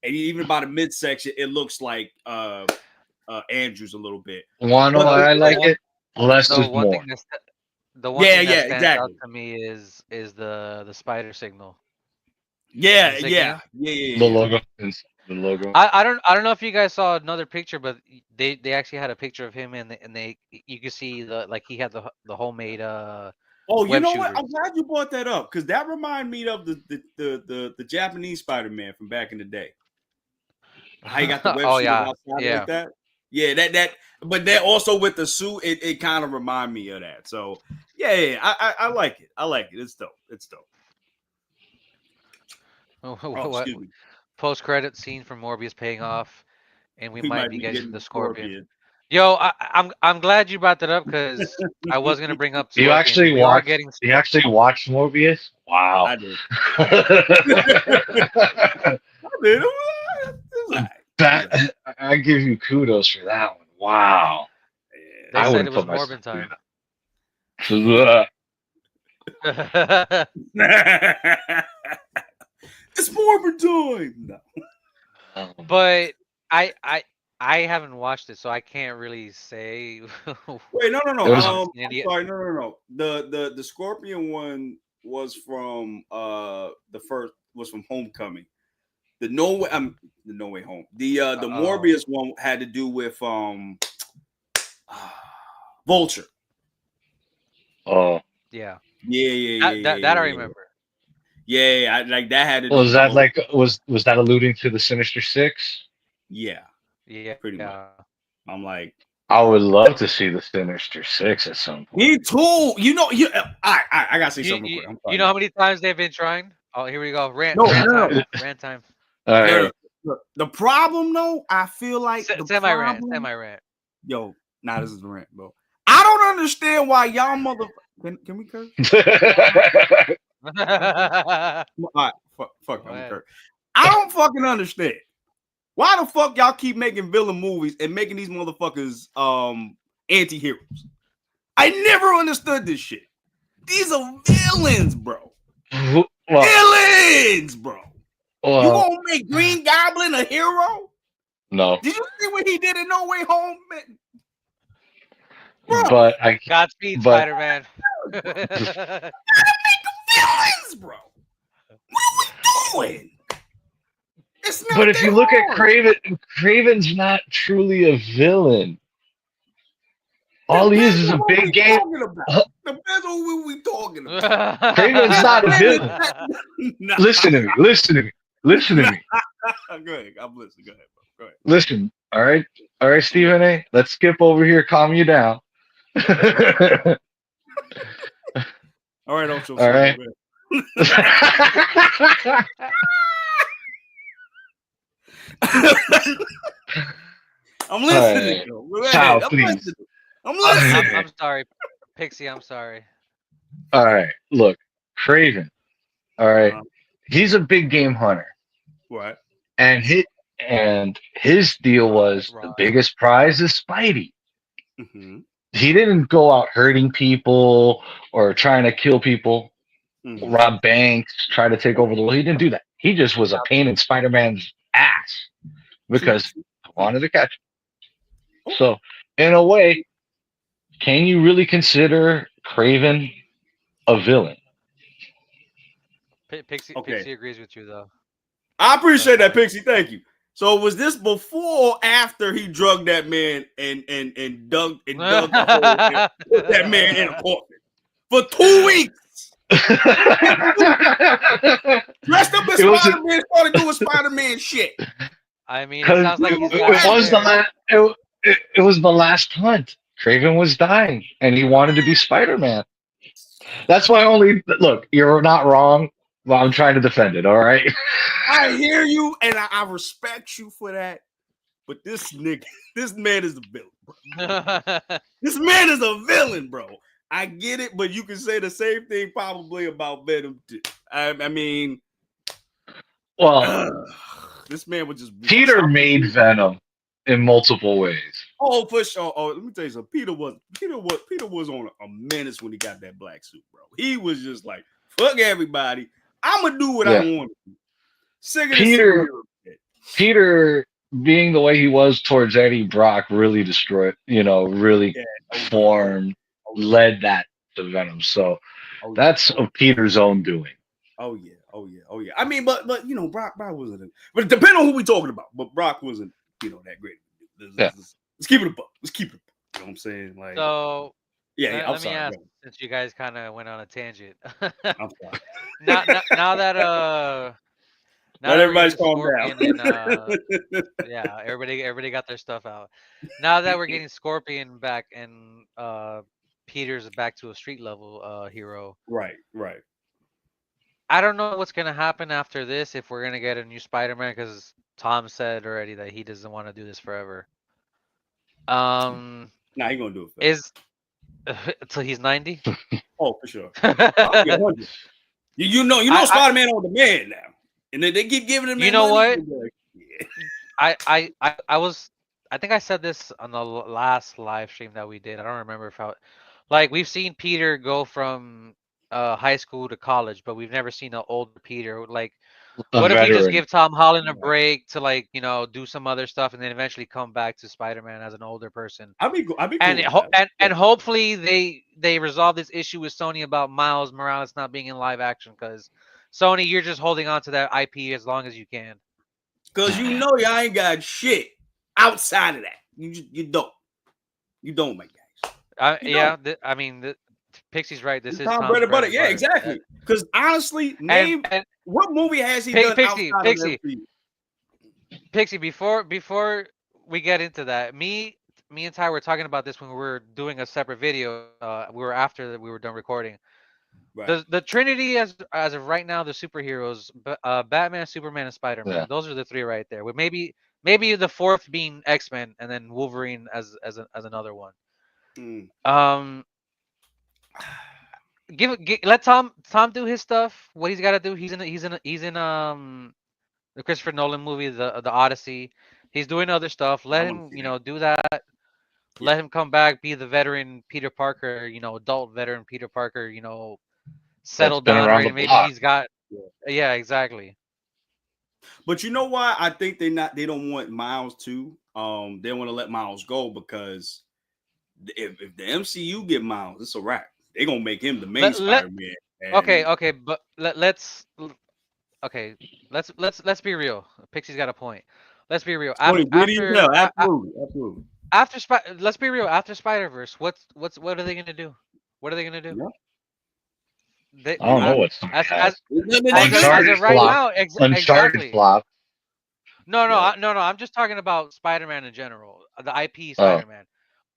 Speaker 3: and even by the midsection, it looks like Andrew's a little bit.
Speaker 2: Wanna know why I like it? Less is more.
Speaker 1: Thing that stands out to me is the spider signal.
Speaker 3: Yeah.
Speaker 2: The logo is. The logo.
Speaker 1: I don't know if you guys saw another picture, but they actually had a picture of him and you could see he had the homemade
Speaker 3: you know what? I'm glad you brought that up because that reminded me of the Japanese Spider-Man from back in the day. How you got the web shooter outside like that? Yeah, that but then also with the suit, it kind of remind me of that. So yeah, I like it. I like it. It's dope.
Speaker 1: Excuse me. Post-credit scene for Morbius paying off, and we might be getting the Scorpion. Yo, I'm glad you brought that up because I was gonna bring up.
Speaker 2: You actually watched Morbius? Wow.
Speaker 3: I did.
Speaker 2: I give you kudos for that one. Wow.
Speaker 1: They said it was Morbin time.
Speaker 3: It's Morbin time. No.
Speaker 1: But I haven't watched it, so I can't really say.
Speaker 3: Wait, no. I'm sorry, no. The Scorpion one was from was from Homecoming. The No Way Home. The Morbius one had to do with Vulture.
Speaker 2: Oh.
Speaker 1: Yeah.
Speaker 3: That
Speaker 1: I remember.
Speaker 3: Yeah, like that had to do.
Speaker 2: Was that was that alluding to the Sinister Six?
Speaker 3: Yeah, pretty much. I'm like,
Speaker 2: I would love to see the Sinister Six at some point.
Speaker 3: Me too. I gotta say something quick.
Speaker 1: You know how many times they've been trying? Oh, here we go. Rant time.
Speaker 2: All right.
Speaker 3: The problem, though, I feel like
Speaker 1: semi rant.
Speaker 3: Yo, this is the rant, bro. I don't understand why y'all Can we curse? All right, fuck curse. I don't fucking understand. Why the fuck y'all keep making villain movies and making these motherfuckers anti-heroes? I never understood this shit. These are villains, bro. Villains, bro. You gonna make Green Goblin a hero?
Speaker 2: No.
Speaker 3: Did you see what he did in No Way Home? Bro.
Speaker 2: But
Speaker 1: Godspeed, Spider-Man.
Speaker 3: Villains, bro. What are we doing?
Speaker 2: But if you look at Kraven, Kraven's not truly a villain. All he is a big game.
Speaker 3: Depends on what we talking about.
Speaker 2: Kraven's not a villain. Nah. Listen to me. Go ahead. I'm listening. Go ahead, bro. Go ahead. Listen. All right, Stephen A. Let's skip over here. Calm you down.
Speaker 3: All right, also.
Speaker 2: All right.
Speaker 3: I'm listening.
Speaker 2: Right. Child, please.
Speaker 3: I'm listening.
Speaker 1: I'm sorry, Pixie. I'm sorry.
Speaker 2: All right. Look, Kraven. All right. He's a big game hunter.
Speaker 3: What?
Speaker 2: And his deal was the biggest prize is Spidey.
Speaker 3: Mm-hmm.
Speaker 2: He didn't go out hurting people or trying to kill people, rob banks, try to take over the world. He didn't do that. He just was a pain in Spider-Man's ass because he wanted to catch him. So, in a way, can you really consider Kraven a villain?
Speaker 1: Pixie agrees with you, though.
Speaker 3: I appreciate that, Pixie. Thank you. So was this before or after he drugged that man and dug a hole and put that man in a coffin for 2 weeks? Dressed up as Spider-Man, started doing Spider-Man shit.
Speaker 1: I mean, it sounds like
Speaker 2: it was the last hunt. Kraven was dying, and he wanted to be Spider-Man. That's why look. You're not wrong. Well, I'm trying to defend it. All right.
Speaker 3: I hear you, and I respect you for that. But this man is a villain, bro. This man is a villain, bro. I get it, but you can say the same thing probably about Venom too. I mean,
Speaker 2: well,
Speaker 3: this man would just.
Speaker 2: Peter made Venom in multiple ways.
Speaker 3: Oh, for sure. Oh, let me tell you something. Peter was on a menace when he got that black suit, bro. He was just like, fuck everybody. I'm gonna do what I want to do.
Speaker 2: Peter being the way he was towards Eddie Brock really destroyed, led that to Venom. So that's of Peter's own doing.
Speaker 3: Oh yeah. I mean, but Brock wasn't. But depending on who we talking about, but Brock wasn't, that great. Let's keep it a buck. You know what I'm saying? Like,
Speaker 1: so
Speaker 3: yeah.
Speaker 1: Let me ask, since you guys kind of went on a tangent.
Speaker 3: I'm sorry.
Speaker 1: now that
Speaker 3: Not everybody's calmed down.
Speaker 1: Yeah, everybody got their stuff out. Now that we're getting Scorpion back and Peter's back to a street level hero.
Speaker 3: Right.
Speaker 1: I don't know what's gonna happen after this if we're gonna get a new Spider-Man, because Tom said already that he doesn't want to do this forever.
Speaker 3: Nah, he gonna do it.
Speaker 1: Until he's 90.
Speaker 3: Oh, for sure. You know, Spider-Man on demand now. And then they keep giving him.
Speaker 1: You know
Speaker 3: money.
Speaker 1: what? Yeah. I think I said this on the last live stream that we did. I don't remember we've seen Peter go from high school to college, but we've never seen an older Peter. Like, what if you just give Tom Holland a break to do some other stuff and then eventually come back to Spider-Man as an older person?
Speaker 3: I'd be cool.
Speaker 1: And hopefully they resolve this issue with Sony about Miles Morales not being in live action, because Sony, you're just holding on to that IP as long as you can.
Speaker 3: Because y'all ain't got shit outside of that. You don't. You don't, my guys.
Speaker 1: Pixie's right. This is
Speaker 3: Tom's bread and butter. Yeah, exactly. Because honestly, what movie has he done outside of that?
Speaker 1: Pixie, before we get into that, me and Ty were talking about this when we were doing a separate video. After we were done recording. Right. The Trinity as of right now, the superheroes, Batman, Superman, and Spider-Man. Yeah. Those are the three right there. With maybe the fourth being X-Men, and then Wolverine as another one. Let Tom do his stuff. What he's got to do. He's in the Christopher Nolan movie, the Odyssey. He's doing other stuff. Let him do that. Yeah. Let him come back, be the veteran Peter Parker. Adult veteran Peter Parker. Settle down. Right? Maybe he's got. Yeah, exactly.
Speaker 3: But you know why? I think they don't want Miles to. They want to let Miles go because if the MCU get Miles, it's a wrap. They're gonna make him the main Spider-Man.
Speaker 1: Okay, but let's be real. Pixie's got a point. Let's be real.
Speaker 3: Absolutely.
Speaker 1: let's be real. After Spider-Verse, what are they gonna do? What are they gonna do?
Speaker 2: I don't know what Sony has.
Speaker 1: As of right now, exactly.
Speaker 2: Flop.
Speaker 1: No. I'm just talking about Spider-Man in general. The IP Spider-Man.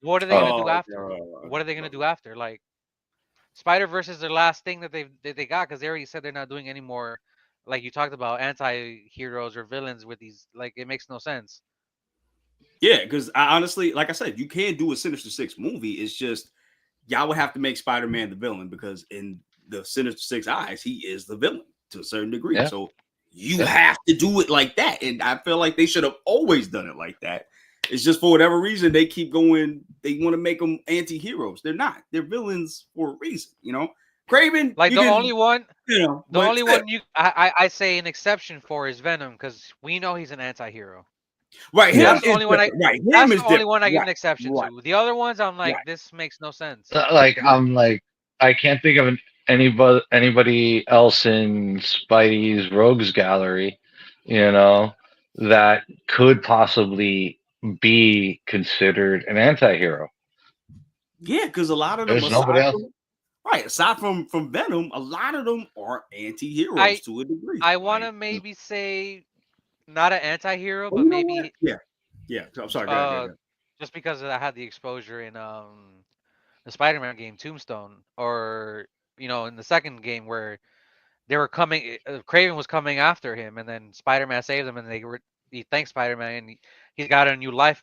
Speaker 1: What are they gonna do after? What are they gonna do after? Like, Spider-Verse is their last thing that they got, because they already said they're not doing any more. Like you talked about, anti-heroes or villains with these. Like, it makes no sense.
Speaker 3: Yeah, because I honestly, like I said, you can't do a Sinister Six movie. It's just y'all would have to make Spider-Man the villain, because in the Sinister Six eyes, he is the villain to a certain degree. Yeah. So you have to do it like that. And I feel like they should have always done it like that. It's just for whatever reason they keep going. They want to make them anti-heroes. They're not. They're villains for a reason. Kraven.
Speaker 1: Like only one. The only one I say an exception for is Venom, because we know he's an anti-hero.
Speaker 3: Right.
Speaker 1: That's the only one. That's the only one I give an exception to. The other ones, I'm like, this makes no sense.
Speaker 2: I can't think of anybody else in Spidey's rogues gallery, that could possibly be considered an anti-hero.
Speaker 3: Yeah, because a lot of them, aside from Venom, a lot of them are anti-heroes to a degree.
Speaker 1: I want to maybe say not an anti-hero, but maybe
Speaker 3: I'm sorry. Go ahead.
Speaker 1: Just because I had the exposure in the Spider-Man game Tombstone, or in the second game where they were coming, Kraven was coming after him, and then Spider-Man saved him, and he thanked Spider-Man, and he got a new life.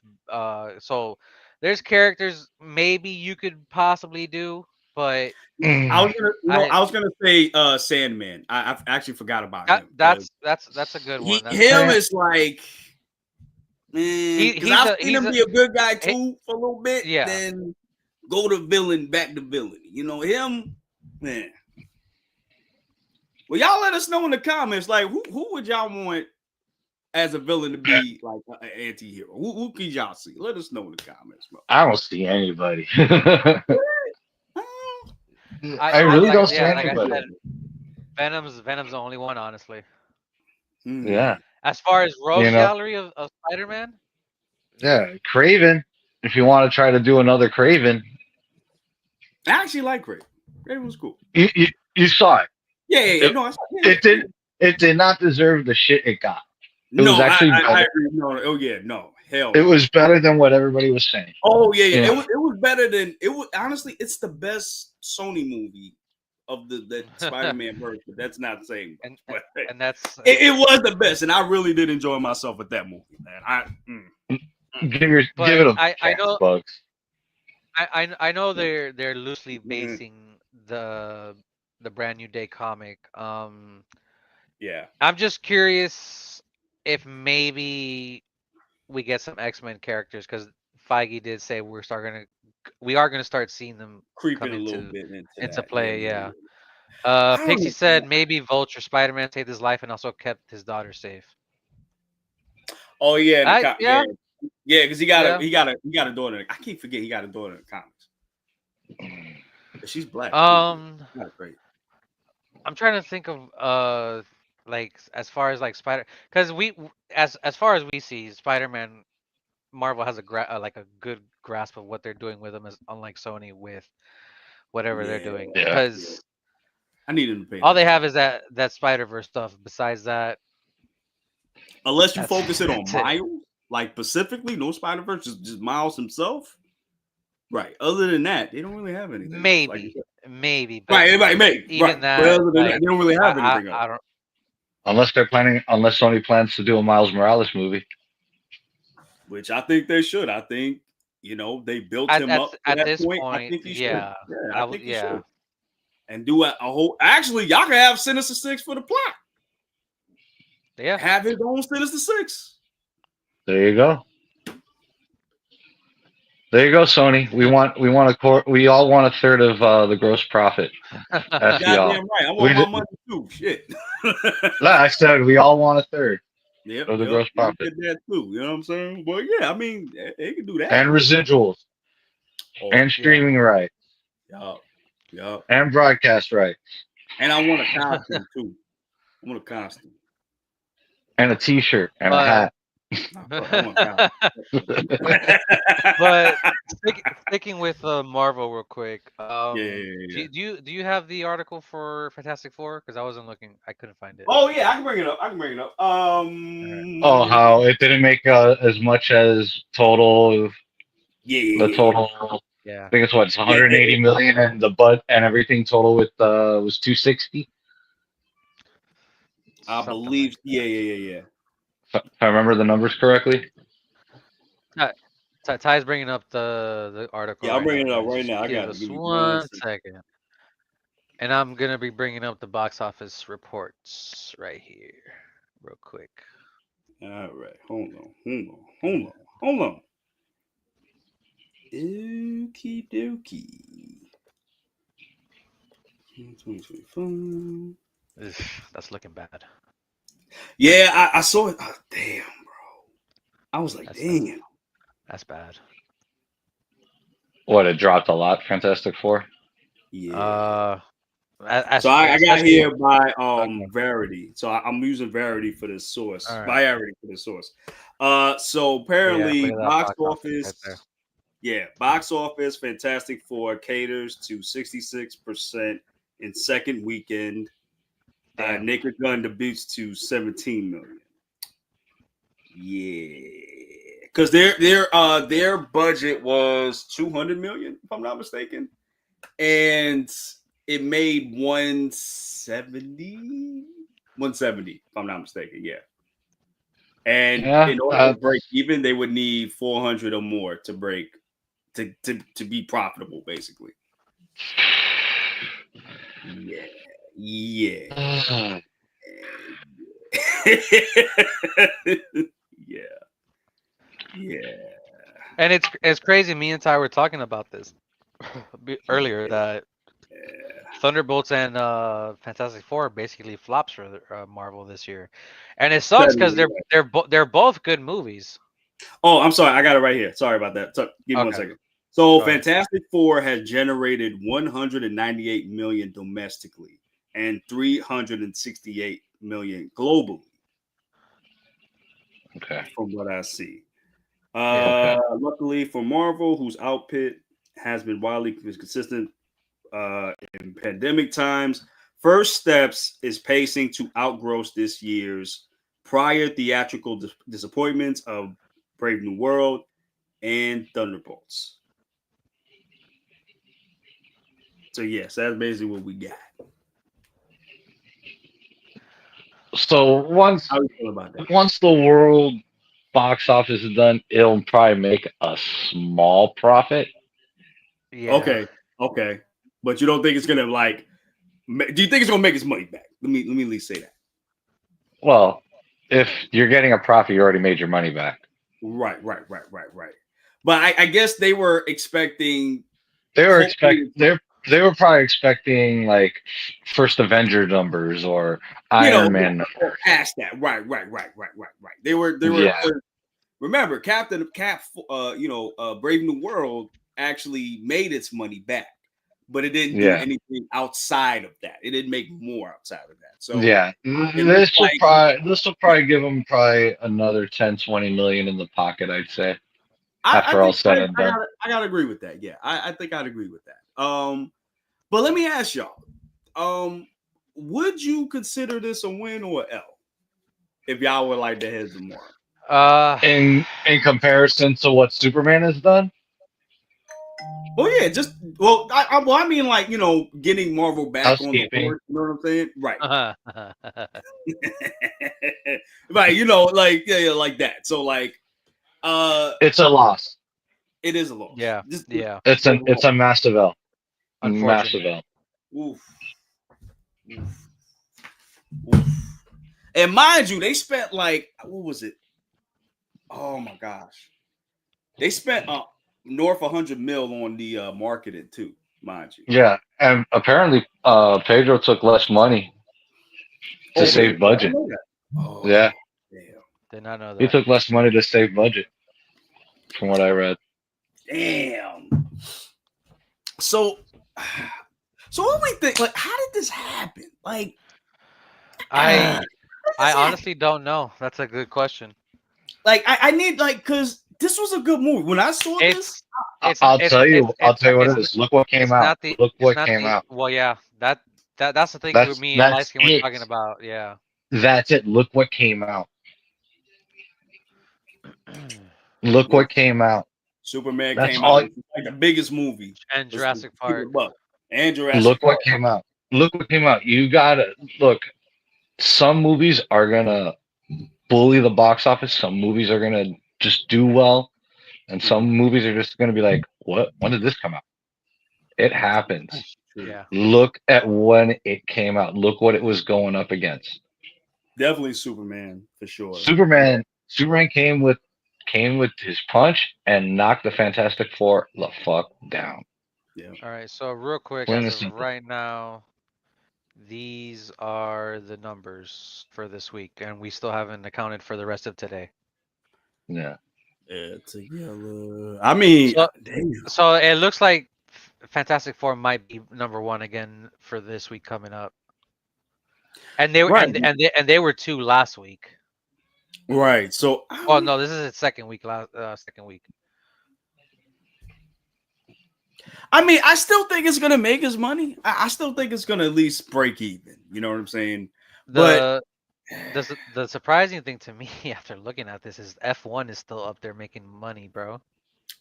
Speaker 1: So there's characters maybe you could possibly do, but
Speaker 3: I was gonna say Sandman. I actually forgot about him.
Speaker 1: That's a good one.
Speaker 3: Him is like, man, I've seen him be a good guy too for a little bit.
Speaker 1: Yeah.
Speaker 3: Then go to villain, back to villain. Him, man. Well, y'all let us know in the comments, like, who would y'all want as a villain to be like an anti-hero? Who can y'all see? Let us know in the comments, bro.
Speaker 2: I don't see anybody. I really don't see anybody.
Speaker 1: Venom's the only one, honestly.
Speaker 2: Yeah.
Speaker 1: As far as rogues gallery of Spider-Man?
Speaker 2: Yeah, Kraven. If you want to try to do another Kraven.
Speaker 3: I actually like Kraven. Kraven was cool.
Speaker 2: You saw it.
Speaker 3: Yeah.
Speaker 2: It did not deserve the shit it got. It
Speaker 3: was
Speaker 2: actually
Speaker 3: I agree. No. Hell.
Speaker 2: It was better than what everybody was saying.
Speaker 3: Oh yeah. It was better than it was. Honestly, it's the best Sony movie of the Spider-Man version. That's not saying much,
Speaker 1: and that's
Speaker 3: it was the best, and I really did enjoy myself with that movie, man.
Speaker 2: Give it a chance, Bugs.
Speaker 1: I know they're loosely basing the Brand New Day comic.
Speaker 3: Yeah.
Speaker 1: I'm just curious if maybe we get some X-Men characters, because Feige did say we are gonna start seeing them
Speaker 3: creeping a little bit
Speaker 1: into play. Yeah. Pixie said maybe Vulture, Spider-Man saved his life and also kept his daughter safe.
Speaker 3: Oh yeah, because he got a daughter. I keep forgetting he got a daughter in the comics. She's black. Not great.
Speaker 1: I'm trying to think of like, as far as like Spider, because as far as we see, Spider-Man, Marvel has a good grasp of what they're doing with them, as unlike Sony with whatever they're doing. Because
Speaker 3: I need them to pay.
Speaker 1: All they have is that Spider-Verse stuff. Besides that,
Speaker 3: unless you focus it on Miles, like specifically, no Spider-Verse, just Miles himself. Right. Other than that, they don't really have anything.
Speaker 1: Maybe.
Speaker 3: But maybe.
Speaker 1: Even that,
Speaker 3: they don't really have anything else.
Speaker 1: I don't.
Speaker 2: Unless Sony plans to do a Miles Morales movie,
Speaker 3: which I think they should. I think they built him up
Speaker 1: at
Speaker 3: that
Speaker 1: this
Speaker 3: point. I think he should.
Speaker 1: I think he should.
Speaker 3: And do a whole. Actually, y'all can have Sinister Six for the plot.
Speaker 1: Yeah.
Speaker 3: Have his own Sinister Six.
Speaker 2: There you go. There you go, Sony. We all want a third of the gross profit. That's
Speaker 3: goddamn right. I want my money too. Shit.
Speaker 2: I said we all want a third.
Speaker 3: Yep,
Speaker 2: of the gross profit.
Speaker 3: That too. You know what I'm saying? Well, yeah. I mean, they can do that.
Speaker 2: And residuals. And streaming rights.
Speaker 3: Yup.
Speaker 2: And broadcast rights.
Speaker 3: And I want a costume too. I want a costume.
Speaker 2: And a T-shirt and a hat.
Speaker 1: But sticking with Marvel real quick.
Speaker 3: Yeah.
Speaker 1: Do you have the article for Fantastic Four? Because I wasn't looking, I couldn't find it.
Speaker 3: Oh yeah, I can bring it up.
Speaker 2: Oh, how it didn't make as much as total.
Speaker 3: Yeah.
Speaker 2: The total.
Speaker 1: Yeah.
Speaker 2: I think it's 180 million, and the butt and everything total with was 260.
Speaker 3: I believe. Yeah.
Speaker 2: If I remember the numbers correctly.
Speaker 1: Ty's bringing up the article.
Speaker 3: Yeah, I'm bringing it up right now. I got
Speaker 1: it. Give me 1 second. And I'm gonna be bringing up the box office reports right here, real quick.
Speaker 3: All right, hold on. Okie dokie. 2025.
Speaker 1: That's looking bad.
Speaker 3: Yeah, I saw it. Oh, damn, bro. I was like, damn.
Speaker 1: That's bad.
Speaker 2: What, it dropped a lot, Fantastic Four?
Speaker 3: Yeah.
Speaker 1: So
Speaker 3: I got here by Verity. So I'm using Verity for the source.
Speaker 1: Right.
Speaker 3: Verity for the source. So apparently box office. Right, box office Fantastic Four caters to 66% in second weekend. Naked Gun debuts to 17 million. Yeah, because their budget was 200 million, if I'm not mistaken, and it made 170, if I'm not mistaken. Yeah, and in order to break even, they would need 400 or more to break to be profitable, basically. Yeah. Yeah.
Speaker 1: And it's crazy. Me and Ty were talking about this earlier that Thunderbolts and Fantastic Four are basically flops for Marvel this year, and it sucks because they're both good movies.
Speaker 3: Oh, I'm sorry, I got it right here. Sorry about that. So, give me 1 second. So, Fantastic Four has generated 198 million domestically and 368 million globally.
Speaker 2: Okay.
Speaker 3: From what I see. Luckily for Marvel, whose output has been wildly consistent in pandemic times, First Steps is pacing to outgross this year's prior theatrical disappointments of Brave New World and Thunderbolts. So yes, that's basically what we got.
Speaker 2: So once the world box office is done, it'll probably make a small profit.
Speaker 3: Yeah. Okay. But you don't think it's gonna like? Do you think it's gonna make its money back? Let me at least say that.
Speaker 2: Well, if you're getting a profit, you already made your money back.
Speaker 3: Right. But I guess they were expecting.
Speaker 2: They were probably expecting like first Avenger numbers or Iron Man numbers.
Speaker 3: Past that, right. They were. Remember, Cap, Brave New World actually made its money back, but it didn't do anything outside of that. It didn't make more outside of that. So this
Speaker 2: will probably give them another 10-20 million in the pocket, I'd say. After all said and done,
Speaker 3: I gotta agree with that. Yeah, I think I'd agree with that. But let me ask y'all, would you consider this a win or an L if y'all were like the heads of Marvel?
Speaker 2: In comparison to what Superman has done?
Speaker 3: Well, yeah, I mean, like, getting Marvel back on the board. You know what I'm saying? Right. Right. Like that. So, like,
Speaker 2: it's a loss.
Speaker 3: It is a loss.
Speaker 1: Yeah.
Speaker 2: It's a massive L. Massive L.
Speaker 3: Oof. And mind you, they spent like, what was it? Oh my gosh, they spent north 100 mil on the marketing too, mind you.
Speaker 2: Yeah, and apparently Pedro took less money to save budget. Yeah,
Speaker 3: damn.
Speaker 1: Did not know that.
Speaker 2: He took less money to save budget, from what I read.
Speaker 3: Damn. So what do we think? Like, how did this happen? Like,
Speaker 1: I honestly don't know. That's a good question.
Speaker 3: Like I need because this was a good movie. When I saw this,
Speaker 2: I'll tell you what it is. Look what came out. Look what came out.
Speaker 1: Well, yeah, that's the thing with me and Light Skin were talking about. Yeah,
Speaker 2: that's it. Look what came out. Look what came out.
Speaker 3: Superman came out. It's like the biggest movie.
Speaker 1: And Jurassic Park.
Speaker 3: And Jurassic
Speaker 2: Look
Speaker 3: Park.
Speaker 2: what came out. Look what came out. You gotta look. Some movies are gonna bully the box office. Some movies are gonna just do well, and some movies are just gonna be like, "What? When did this come out?" It happens.
Speaker 1: Yeah.
Speaker 2: Look at when it came out. Look what it was going up against.
Speaker 3: Definitely Superman for sure.
Speaker 2: Superman came with his punch and knocked the Fantastic Four the fuck down.
Speaker 3: Yeah.
Speaker 1: All right. So real quick, as of right now, these are the numbers for this week, and we still haven't accounted for the rest of today.
Speaker 2: Yeah.
Speaker 3: Together. I mean,
Speaker 1: so it looks like Fantastic Four might be number one again for this week coming up. And they were and they were 2 last week.
Speaker 3: Right. So
Speaker 1: no, this is its second week. Second week.
Speaker 3: I mean, I still think it's gonna make his money. I still think it's gonna at least break even. You know what I'm saying?
Speaker 1: The surprising thing to me after looking at this is F1 is still up there making money, bro.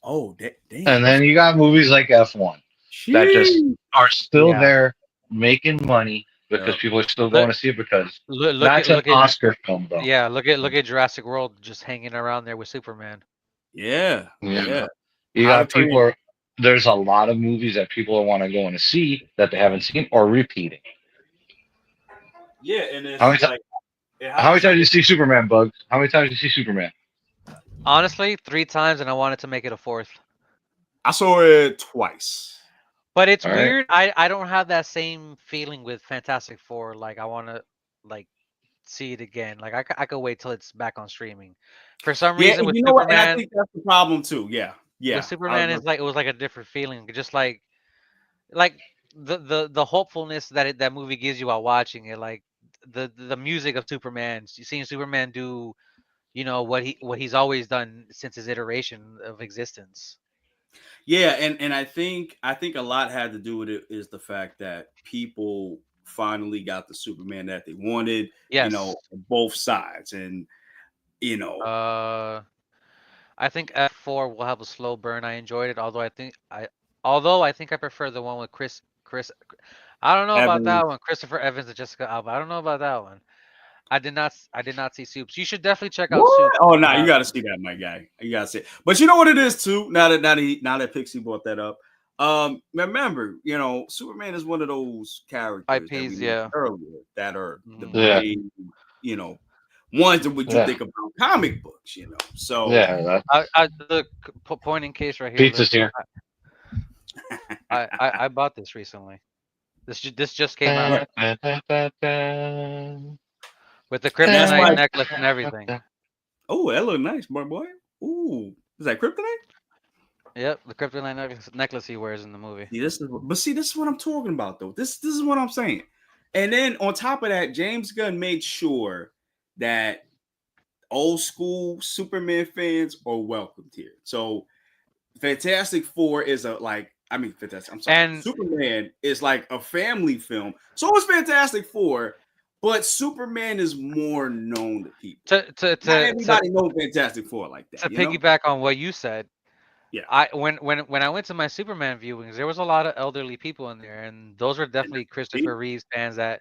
Speaker 3: Oh, damn.
Speaker 2: And then you got movies like F1 that just are still there making money because people are still going to see it because that's an Oscar film, though.
Speaker 1: Yeah, look at Jurassic World just hanging around there with Superman.
Speaker 3: Yeah.
Speaker 2: You got people. There's a lot of movies that people want to go and see that they haven't seen or repeating.
Speaker 3: Yeah, and it's
Speaker 2: how many times did you see Superman, Bugs? How many times did you see Superman?
Speaker 1: Honestly, 3 times, and I wanted to make it a 4th.
Speaker 3: I saw it twice.
Speaker 1: But it's weird. I don't have that same feeling with Fantastic Four. Like I want to see it again. Like I could wait till it's back on streaming. For some reason, with Superman,
Speaker 3: and I think that's the problem too. Yeah.
Speaker 1: With Superman is it was like a different feeling. Just like the hopefulness that movie gives you while watching it. Like the music of Superman. You seeing Superman do, what he's always done since his iteration of existence.
Speaker 3: Yeah, and I think a lot had to do with it is the fact that people finally got the Superman that they wanted.
Speaker 1: Yes.
Speaker 3: Both sides, and
Speaker 1: I think F4 will have a slow burn. I enjoyed it, although I think I prefer the one with Chris. I don't know about that one. Christopher Evans and Jessica Alba. I don't know about that one. I did not see Soups. You should definitely check out Soups.
Speaker 3: Oh no, you got to see that, my guy. You got to see it. But you know what it is too. Now that Pixie brought that up, remember, Superman is one of those characters
Speaker 1: IPs,
Speaker 3: earlier that are the main, ones that would you think about comic books, So
Speaker 1: the point in case right here.
Speaker 2: Pizza's here.
Speaker 1: I bought this recently. This just came out with the kryptonite necklace and everything.
Speaker 3: Oh, that look nice, boy. Ooh, is that kryptonite?
Speaker 1: Yep, the kryptonite necklace he wears in the movie.
Speaker 3: This is what I'm talking about, though. This is what I'm saying. And then on top of that, James Gunn made sure that old school Superman fans are welcomed here. So Fantastic Four is Fantastic. I'm sorry. And Superman is like a family film. So is Fantastic Four, but Superman is more known to people. Not everybody knows Fantastic Four like that.
Speaker 1: To piggyback on what you said, when I went to my Superman viewings, there was a lot of elderly people in there, and those were definitely Christopher Reeves fans that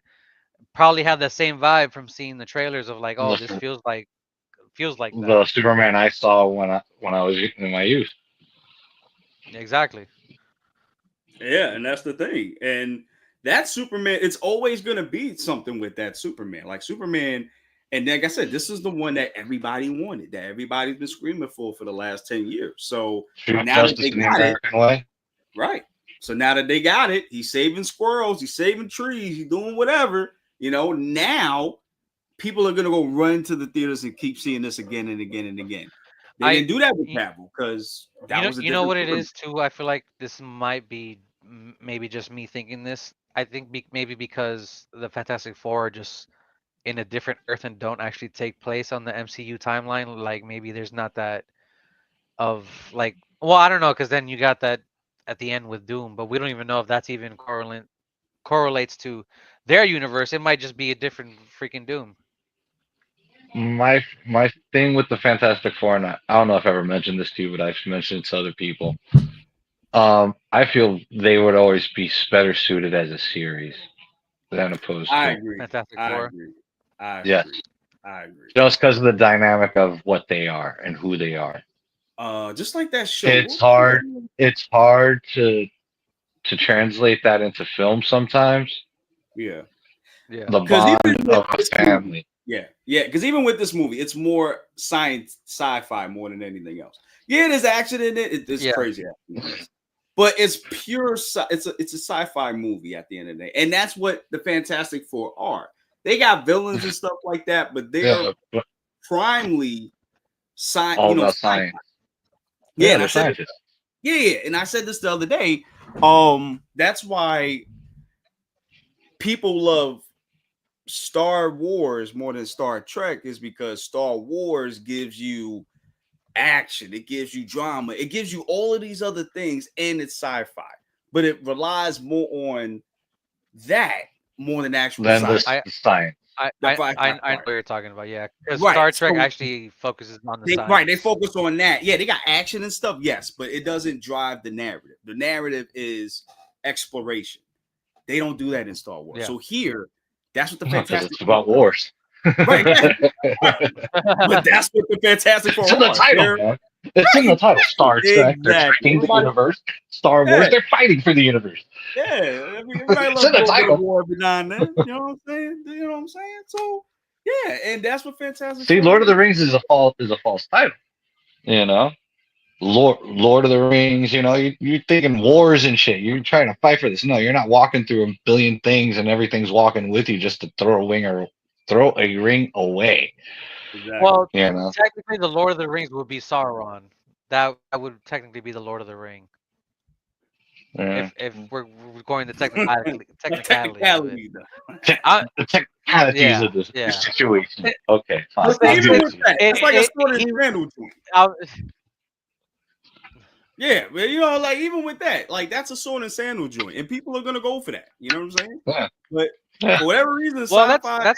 Speaker 1: probably had the same vibe from seeing the trailers of like, oh, this feels like that.
Speaker 2: The Superman I saw when I was in my youth.
Speaker 1: Exactly.
Speaker 3: Yeah, and that's the thing. And that Superman, it's always going to be something with that Superman. Like Superman, and like I said, this is the one that everybody wanted, that everybody's been screaming for the last 10 years. So now that they got it, right. So now that they got it, he's saving squirrels, he's saving trees, he's doing whatever. Now people are going to go run to the theaters and keep seeing this again and again and again. They didn't do that with Cavill because that was
Speaker 1: you know what it is too. I feel like this might be maybe just me thinking this. I think maybe because the Fantastic Four are just in a different Earth and don't actually take place on the MCU timeline. Like maybe there's not that of like, well, I don't know, because then you got that at the end with Doom, but we don't even know if that's even correlates to their universe. It might just be a different freaking Doom.
Speaker 2: My thing with the Fantastic Four, and I don't know if I ever mentioned this to you, but I've mentioned it to other people. I feel they would always be better suited as a series than opposed to.
Speaker 3: I agree.
Speaker 1: Fantastic
Speaker 3: I
Speaker 1: Four.
Speaker 3: agree. I agree.
Speaker 2: Yes.
Speaker 3: I agree.
Speaker 2: Just because of the dynamic of what they are and who they are.
Speaker 3: Just like that show.
Speaker 2: It's hard. It's hard to translate that into film sometimes.
Speaker 3: Yeah.
Speaker 1: Yeah.
Speaker 2: The bond of a family.
Speaker 3: Yeah. Because even with this movie, it's more sci-fi more than anything else. Yeah, there's action in it. It's crazy action. But it's pure. It's a sci-fi movie at the end of the day, and that's what the Fantastic Four are. They got villains and stuff like that, but they're primarily science. Yeah,
Speaker 2: they're scientists.
Speaker 3: Yeah, and I said this the other day. That's why people love Star Wars more than Star Trek, is because Star Wars gives you action, it gives you drama, it gives you all of these other things, and it's sci-fi, but it relies more on that more than actual science.
Speaker 1: I know what you're talking about. Yeah, because Star Trek actually focuses on the science.
Speaker 3: Right, they focus on that. Yeah, they got action and stuff, yes, but it doesn't drive the narrative. The narrative is exploration. They don't do that in Star Wars. So here, that's what the Fantastic.
Speaker 2: It's about wars.
Speaker 3: Right. But that's what the Fantastic Four.
Speaker 2: It's in the title, man. It's in the title. Star Trek. They're fighting the universe. Star Wars. They're fighting for the universe.
Speaker 3: Yeah, I mean, it's in the title. War behind that. You know what I'm saying? You know what I'm saying? So yeah, and that's what Fantastic.
Speaker 2: See, Lord of the Rings is a false title. You know, Lord of the Rings. You know, you're thinking wars and shit. You're trying to fight for this. No, you're not walking through a billion things and everything's walking with you just to throw a ring away.
Speaker 3: Exactly.
Speaker 1: Well, technically, the Lord of the Rings would be Sauron. That would technically be the Lord of the Ring.
Speaker 2: Yeah.
Speaker 1: If we're going to technicality
Speaker 2: the technicalities of the situation. Okay, fine.
Speaker 3: It's like a sword and sandal joint. Yeah, but you know, like even with that, like that's a sword and sandal joint, and people are gonna go for that. You know what I'm saying?
Speaker 2: Yeah.
Speaker 3: But for whatever reason,
Speaker 1: well, that's not a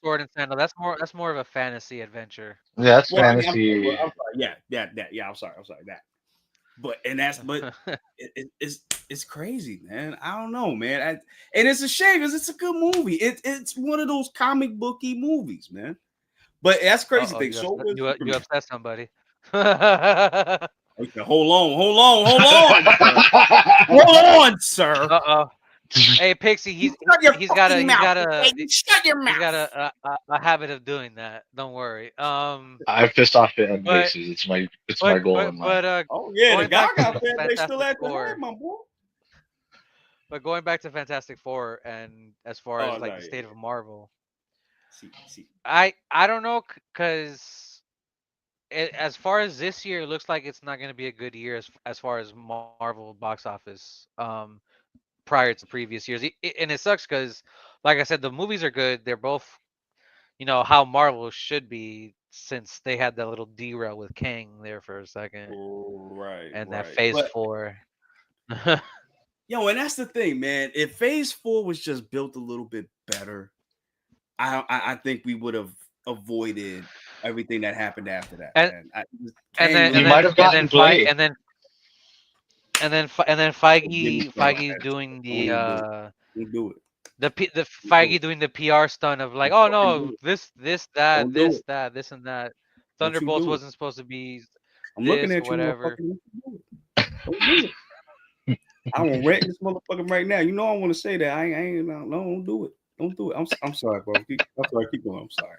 Speaker 1: sword and sandal. That's more of a fantasy adventure.
Speaker 2: Yeah, that's fantasy.
Speaker 3: I'm sorry. Yeah. I'm sorry. That. But it's crazy, man. I don't know, man. And it's a shame because it's a good movie. It's one of those comic booky movies, man. But that's crazy thing.
Speaker 1: You upset somebody.
Speaker 3: Okay, hold on, sir.
Speaker 1: Hey, Pixie, he's got a habit of doing that. Don't worry.
Speaker 2: I pissed off fan bases. It's my goal in life.
Speaker 3: The guy got fan base still at the head, my boy.
Speaker 1: But going back to Fantastic Four, and as far as the state of Marvel, I don't know, because as far as this year, it looks like it's not going to be a good year as far as Marvel box office. Prior to previous years, and it sucks because, like I said, the movies are good. They're both, how Marvel should be, since they had that little derail with Kang there for a second.
Speaker 3: Right.
Speaker 1: And that Phase 4.
Speaker 3: Yo, and that's the thing, man. If Phase 4 was just built a little bit better, I think we would have avoided everything that happened after that.
Speaker 1: And then Feige doing the Feige doing the PR stunt of like, oh no, this and that. Thunderbolts wasn't supposed to be.
Speaker 3: I'm looking at you,
Speaker 1: whatever.
Speaker 3: I want to rant this motherfucker right now. You know I want to say that. I ain't. No, don't do it. Don't do it. I'm sorry, bro. I'm sorry. Keep going. I'm sorry.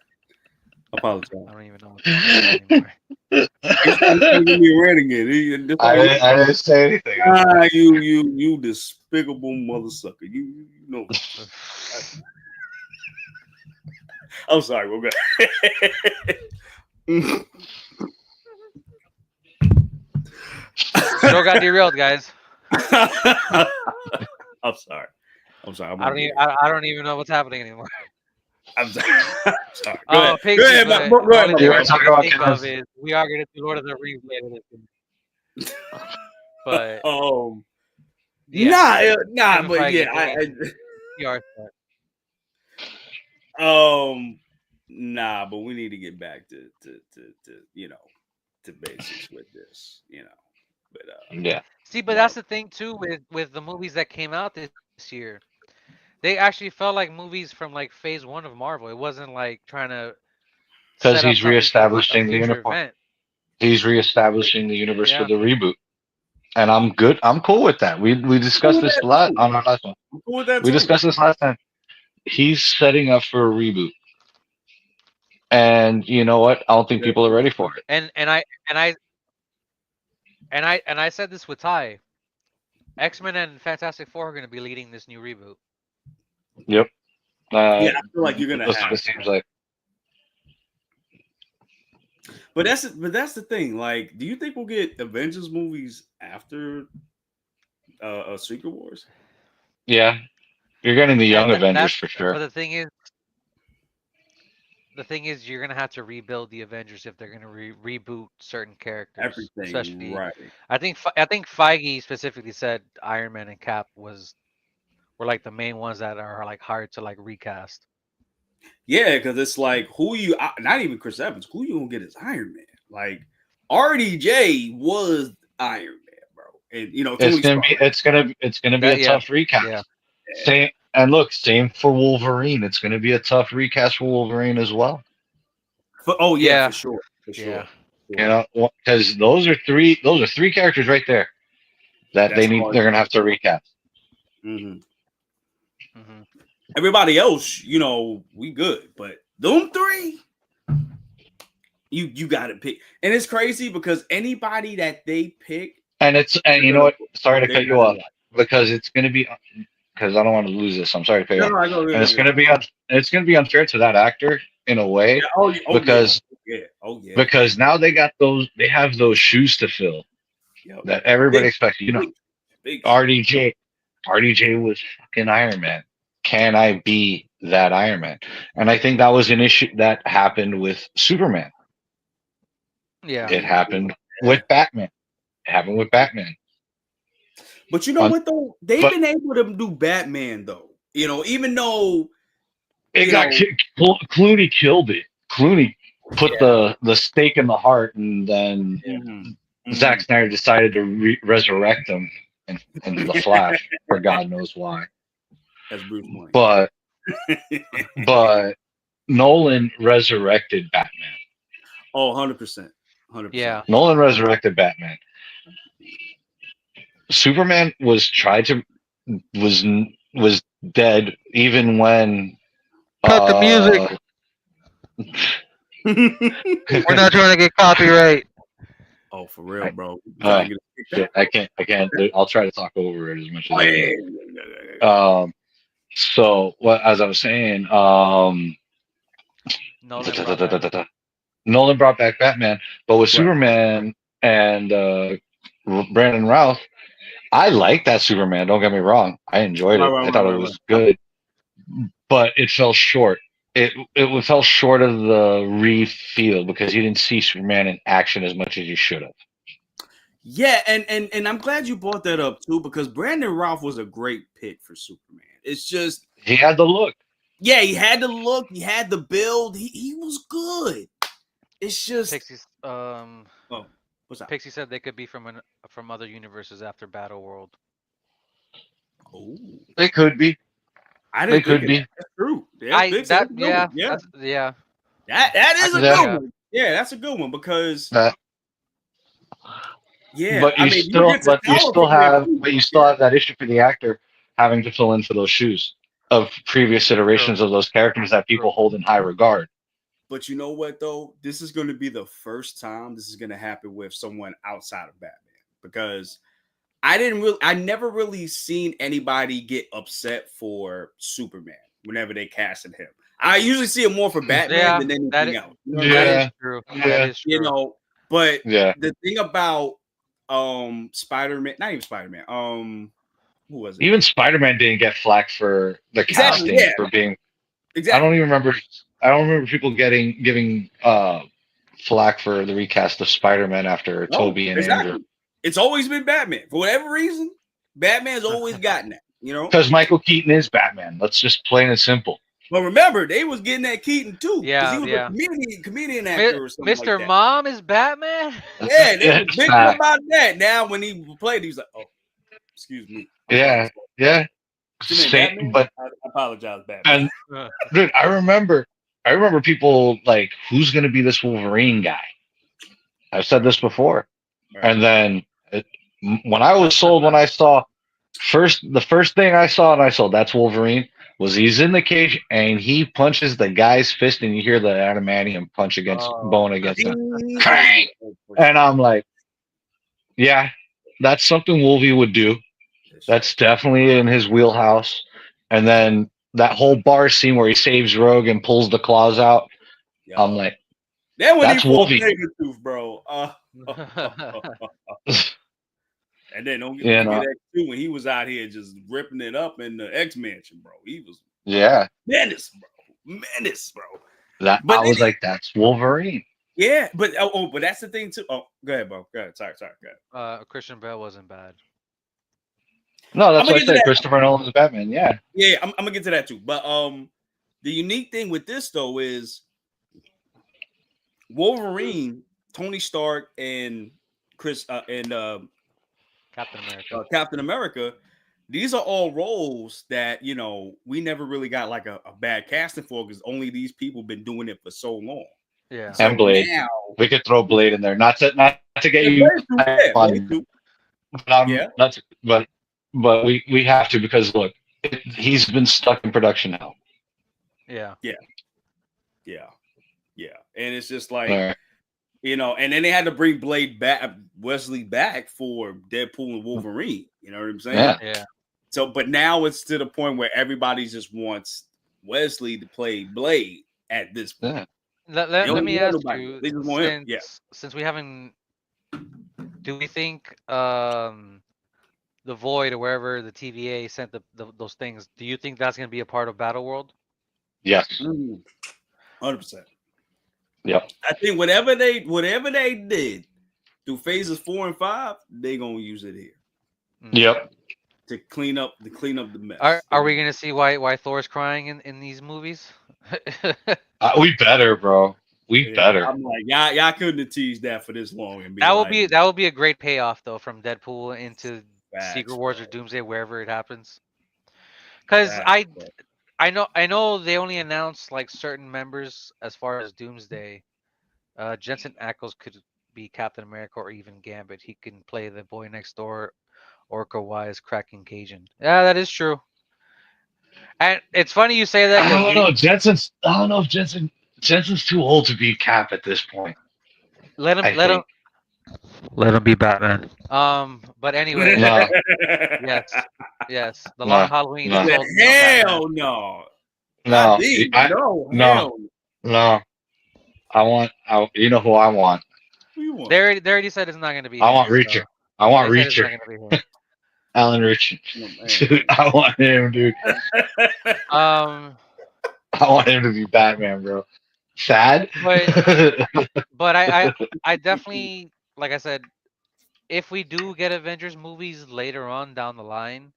Speaker 3: I apologize.
Speaker 1: I don't even know what's going on anymore.
Speaker 3: Give me a rant again.
Speaker 2: I didn't say anything.
Speaker 3: You despicable mother sucker. You know. I'm sorry. We're good.
Speaker 1: Show got derailed, guys.
Speaker 3: I'm sorry.
Speaker 1: I don't even know what's happening anymore.
Speaker 3: I'm sorry. Go ahead. Go ahead.
Speaker 1: We are going to do Lord of the Rings later. But
Speaker 3: yeah. But yeah, nah, but we need to get back to to basics with this, But
Speaker 2: yeah.
Speaker 1: See, but that's the thing too with the movies that came out this year. They actually felt like movies from like phase 1 of Marvel. It wasn't like trying to
Speaker 2: because he's reestablishing the universe. He's reestablishing the universe for the reboot. And I'm good. I'm cool with that. We discussed this a lot on our last one.
Speaker 3: I'm cool with that
Speaker 2: we discussed this last time. He's setting up for a reboot. And you know what? I don't think people are ready for it.
Speaker 1: And I said this with Ty. X-Men and Fantastic Four are going to be leading this new reboot.
Speaker 2: Yep.
Speaker 3: I feel like you're gonna.
Speaker 2: That's what it seems like.
Speaker 3: But that's the thing. Like, do you think we'll get Avengers movies after Secret Wars?
Speaker 2: Yeah, you're getting the young Avengers for sure.
Speaker 1: But the thing is, you're gonna have to rebuild the Avengers if they're gonna reboot certain characters.
Speaker 3: Everything, especially, right?
Speaker 1: I think Feige specifically said Iron Man and Cap were like the main ones that are like hard to like recast.
Speaker 3: Yeah, because it's like not even Chris Evans, who you gonna get as Iron Man? Like RDJ was Iron Man, bro, and
Speaker 2: it's gonna be a tough recast. Yeah. Same for Wolverine. It's gonna be a tough recast for Wolverine as well.
Speaker 3: For sure.
Speaker 2: Yeah. Because those are three characters right there that they're gonna have to recast.
Speaker 3: Mm-hmm. Mm-hmm. Everybody else, we good, but them three, you got to pick, and it's crazy because anybody that they pick,
Speaker 2: and you know what? Sorry to cut you off because it's gonna be because I don't want to lose this. I'm sorry to cut you off. And it's gonna be unfair to that actor in a way because now they have those shoes to fill that everybody expects. RDJ was fucking Iron Man. Can I be that Iron Man? And I think that was an issue that happened with Superman.
Speaker 1: Yeah.
Speaker 2: It happened with Batman.
Speaker 3: But you know what though? They've been able to do Batman though. Even though
Speaker 2: Clooney killed it. Clooney put the stake in the heart, and then Zack Snyder decided to resurrect him in the Flash for God knows why.
Speaker 3: As Bruce Wayne.
Speaker 2: But Nolan resurrected Batman.
Speaker 3: Oh, 100%.
Speaker 1: Yeah.
Speaker 2: Nolan resurrected Batman. Superman was dead even when
Speaker 1: cut the music. We're not trying to get copyright.
Speaker 3: Oh, for real, bro.
Speaker 2: I can't. I'll try to talk over it as much as I can. So, as I was saying, Nolan brought back Batman, but with Superman and Brandon Routh, I like that Superman. Don't get me wrong, I enjoyed it. I thought it was good, but it fell short. It fell short of the Reeve feel because you didn't see Superman in action as much as you should have.
Speaker 3: Yeah, and I'm glad you brought that up too because Brandon Routh was a great pick for Superman. It's just
Speaker 2: he had the look.
Speaker 3: Yeah, he had the look. He had the build. He was good. It's just
Speaker 1: Pixie's.
Speaker 3: What's that?
Speaker 1: Pixie said they could be from other universes after Battle World.
Speaker 3: Oh,
Speaker 2: they could be.
Speaker 3: They could be. That's true.
Speaker 1: That is a
Speaker 3: good one. Yeah, that's a good one because.
Speaker 2: But you still have that issue for the actor having to fill in for those shoes of previous iterations of those characters that people hold in high regard.
Speaker 3: But you know what though? This is going to be the first time this is going to happen with someone outside of Batman because I never really seen anybody get upset for Superman whenever they casted him. I usually see it more for Batman than anything else.
Speaker 1: That is true. That is true.
Speaker 3: But the thing about Spider-Man, not even Spider-Man, who was it?
Speaker 2: Even Spider-Man didn't get flack for the casting for being
Speaker 3: Exactly.
Speaker 2: I don't remember people giving flack for the recast of Spider-Man after Toby and Andrew.
Speaker 3: It's always been Batman. For whatever reason, Batman's always gotten that,
Speaker 2: Because Michael Keaton is Batman. Let's just plain and simple.
Speaker 3: But remember, they was getting that Keaton too.
Speaker 1: Yeah,
Speaker 3: he was a comedian actor or something
Speaker 1: Mr.
Speaker 3: like that.
Speaker 1: Mom is Batman?
Speaker 3: Yeah, they were bitching about that. Now when he played, he was like, oh, excuse me.
Speaker 2: Yeah.
Speaker 3: But I apologize, Batman.
Speaker 2: And dude, I remember people like, who's gonna be this Wolverine guy? I've said this before. Right. And then when I was sold, when I saw the first thing I saw that's Wolverine, was he's in the cage and he punches the guy's fist and you hear the adamantium punch against bone against him. And I'm like, yeah, that's something Wolvie would do. That's definitely in his wheelhouse. And then that whole bar scene where he saves Rogue and pulls the claws out. Yo. I'm like, that's Wolvie.
Speaker 3: Bro. And then don't get that too, when he was out here just ripping it up in the X Mansion, bro. He was menace, bro.
Speaker 2: I was like, that's Wolverine.
Speaker 3: Yeah, but but that's the thing too. Oh, go ahead, bro. Go ahead. Sorry. Go
Speaker 1: ahead. Christian Bale wasn't bad.
Speaker 2: No, that's what I said. Christopher Nolan's Batman. Yeah.
Speaker 3: Yeah, I'm gonna get to that too. But the unique thing with this though is Wolverine, Tony Stark, and Captain America. These are all roles that we never really got like a bad casting for, because only these people been doing it for so long.
Speaker 1: Yeah,
Speaker 2: so and Blade. Now, we could throw Blade in there, not to get you. But we have to, because look, he's been stuck in production now.
Speaker 1: Yeah,
Speaker 3: and it's just like. Right. And then they had to bring Wesley back for Deadpool and Wolverine. You know what I'm saying?
Speaker 1: Yeah.
Speaker 3: So, but now it's to the point where everybody just wants Wesley to play Blade at this point.
Speaker 1: Yeah. Let me ask you, since we haven't, do we think the Void or wherever the TVA sent those things, do you think that's going to be a part of Battleworld?
Speaker 2: Yes.
Speaker 3: 100%.
Speaker 2: Yep.
Speaker 3: I think whatever they did through phases 4 and 5, they gonna use it here.
Speaker 2: Yep.
Speaker 3: To clean up the mess.
Speaker 1: Are we gonna see why Thor's crying in these movies?
Speaker 2: We better, bro. We better.
Speaker 3: I'm like, y'all couldn't have teased that for this long. And
Speaker 1: that will be a great payoff though, from Deadpool into Secret Wars or Doomsday, wherever it happens. Because I know they only announced like certain members as far as Doomsday. Jensen Ackles could be Captain America or even Gambit. He can play the boy next door, Orca Wise, Kraken Cajun. Yeah, that is true. And it's funny you say that.
Speaker 2: I don't know. I don't know if Jensen's too old to be Cap at this point.
Speaker 1: Let him be Batman. But anyway,
Speaker 2: no.
Speaker 1: yes. The Long Halloween.
Speaker 3: No. Hell no.
Speaker 2: No. No. I want. You know who I want?
Speaker 3: Who you want?
Speaker 1: They already said it's not going to be.
Speaker 2: I want Reacher. I want Reacher. Alan Reacher. Dude, I want him, dude. I want him to be Batman, bro. Sad.
Speaker 1: But I definitely, like I said, if we do get Avengers movies later on down the line,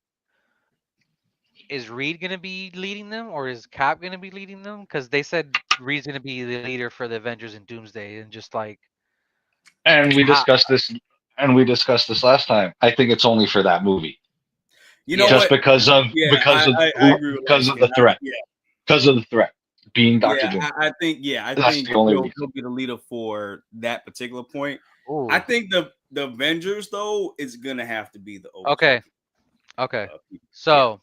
Speaker 1: is Reed going to be leading them, or is Cap going to be leading them? Because they said Reed's going to be the leader for the Avengers in Doomsday, and just like.
Speaker 2: And we discussed this. And we discussed this last time. I think it's only for that movie.
Speaker 3: You know,
Speaker 2: just because of the threat. Yeah. Because of the threat being Dr. Doom.
Speaker 3: I think he'll be the leader for that particular point. Ooh. I think the Avengers though is gonna have to be the
Speaker 1: Okay. So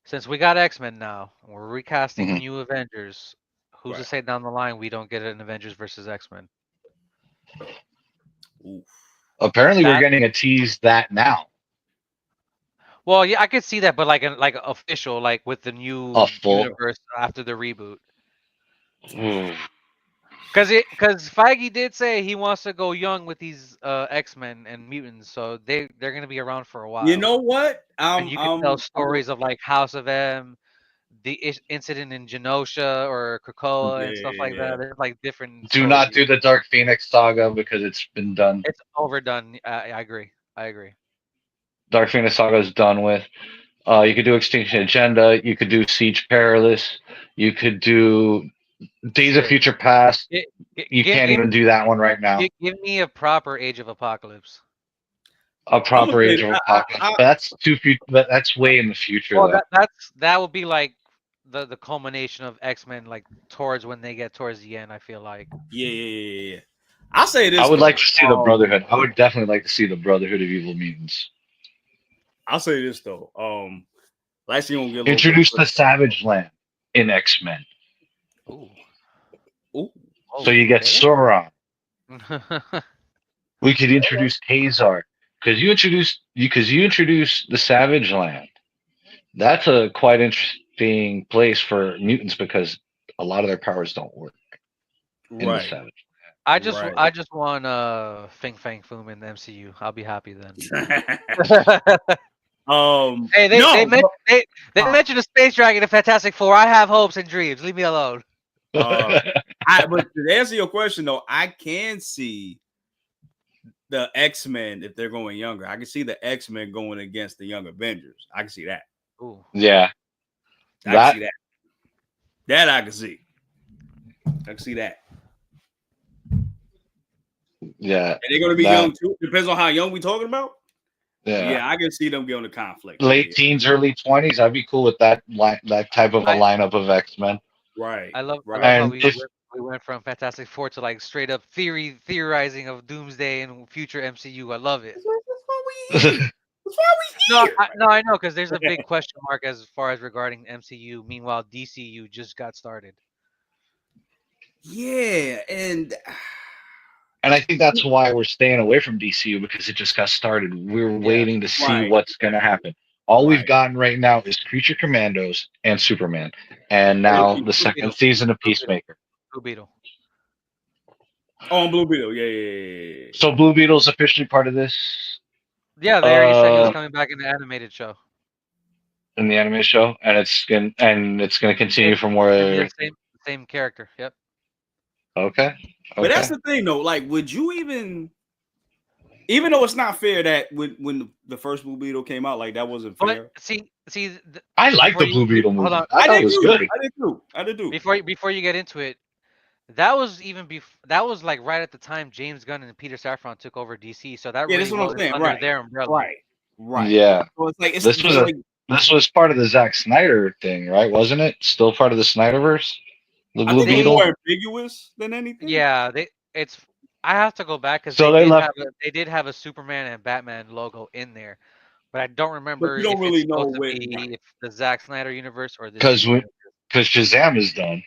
Speaker 1: since we got X-Men now, and we're recasting new Avengers. Who's to say down the line we don't get an Avengers versus X-Men?
Speaker 3: Oof.
Speaker 2: Apparently, we're getting a tease that now.
Speaker 1: Well, yeah, I could see that, but like official, like with the new universe after the reboot. Because Feige did say he wants to go young with these X-Men and mutants, so they're gonna be around for a while.
Speaker 3: You know what?
Speaker 1: And you can tell stories of like House of M, the incident in Genosha or Krakoa and stuff like that. There's like different.
Speaker 2: Do not do the Dark Phoenix saga because it's been done.
Speaker 1: It's overdone. I agree.
Speaker 2: Dark Phoenix saga is done with. You could do Extinction Agenda. You could do Siege Perilous. You could do Days of Future Past. You can't even do that one right now.
Speaker 1: Give me a proper Age of Apocalypse.
Speaker 2: A proper Age of Apocalypse. But that's way in the future.
Speaker 1: Well, that would be like the culmination of X-Men, like towards when they get towards the end. I feel like.
Speaker 3: Yeah. I'll say this.
Speaker 2: I would like to see the Brotherhood. I would definitely like to see the Brotherhood of Evil Mutants.
Speaker 3: I'll say this though. Last year get
Speaker 2: introduce the Savage Land in X-Men.
Speaker 3: Ooh.
Speaker 2: So you get Sauron. We could introduce Kazar because you introduce the Savage Land. That's a quite interesting place for mutants because a lot of their powers don't work in the Savage Land.
Speaker 1: I just want Fing Fang Foom in the MCU. I'll be happy then. Hey, they mentioned a space dragon in Fantastic Four. I have hopes and dreams. Leave me alone.
Speaker 3: But to answer your question though, I can see the X-Men if they're going younger. I can see the X-Men going against the Young Avengers. I can see that.
Speaker 1: Ooh.
Speaker 2: Yeah.
Speaker 3: I can see that. That I can see. I can see that.
Speaker 2: Yeah.
Speaker 3: And they're gonna be young too. Depends on how young we talking about.
Speaker 2: Yeah,
Speaker 3: I can see them going to conflict.
Speaker 2: Late teens, early 20s. I'd be cool with that type of a lineup of X-Men.
Speaker 3: Right.
Speaker 1: I love how we went from Fantastic Four to like straight up theorizing of Doomsday and future MCU. I love it.
Speaker 3: That's why we here.
Speaker 1: I know because there's a big question mark as far as regarding MCU. Meanwhile, DCU just got started.
Speaker 3: Yeah, and
Speaker 2: I think that's why we're staying away from DCU because it just got started. We're waiting to see what's going to happen. All we've gotten right now is Creature Commandos and Superman, and now the second season of Peacemaker.
Speaker 1: Blue Beetle.
Speaker 3: Oh, Blue Beetle, yeah.
Speaker 2: So Blue Beetle's officially part of this.
Speaker 1: Yeah, they already said he was coming back in the animated show.
Speaker 2: In the animated show, and it's gonna continue from where
Speaker 1: same character. Yep.
Speaker 2: Okay.
Speaker 3: But that's the thing, though. Like, would you even though it's not fair that when the first Blue Beetle came out, like that wasn't fair.
Speaker 1: But see.
Speaker 2: I like the Blue Beetle movie.
Speaker 3: Hold on. I did good. I did too.
Speaker 1: Before you get into it, that was that was like right at the time James Gunn and Peter Safran took over DC. So that really was under their umbrella.
Speaker 3: Right.
Speaker 2: Yeah.
Speaker 3: So it's like
Speaker 2: this was part of the Zack Snyder thing, right? Wasn't it? Still part of the Snyderverse? The Blue Beetle?
Speaker 3: More ambiguous than anything.
Speaker 1: Yeah, I have to go back because they did have a Superman and Batman logo in there, but I don't remember if it's supposed to be the Zack Snyder universe or
Speaker 2: because Shazam is done.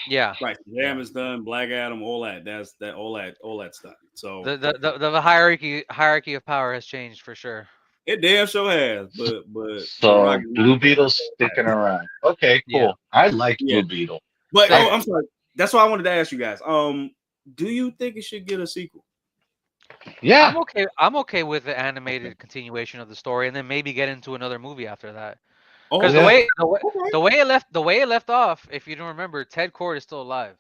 Speaker 1: Yeah,
Speaker 3: right. Shazam is done. Black Adam, all that. All that stuff. So
Speaker 1: the hierarchy of power has changed for sure.
Speaker 3: It damn sure has, but
Speaker 2: so Blue Beetle's sticking around. Okay, cool. Yeah. I like Blue Beetle.
Speaker 3: But I'm sorry. That's why I wanted to ask you guys. Do you think it should get a sequel?
Speaker 2: Yeah.
Speaker 1: I'm okay with the animated continuation of the story, and then maybe get into another movie after that. Because the way it left off, if you don't remember, Ted Kord is still alive.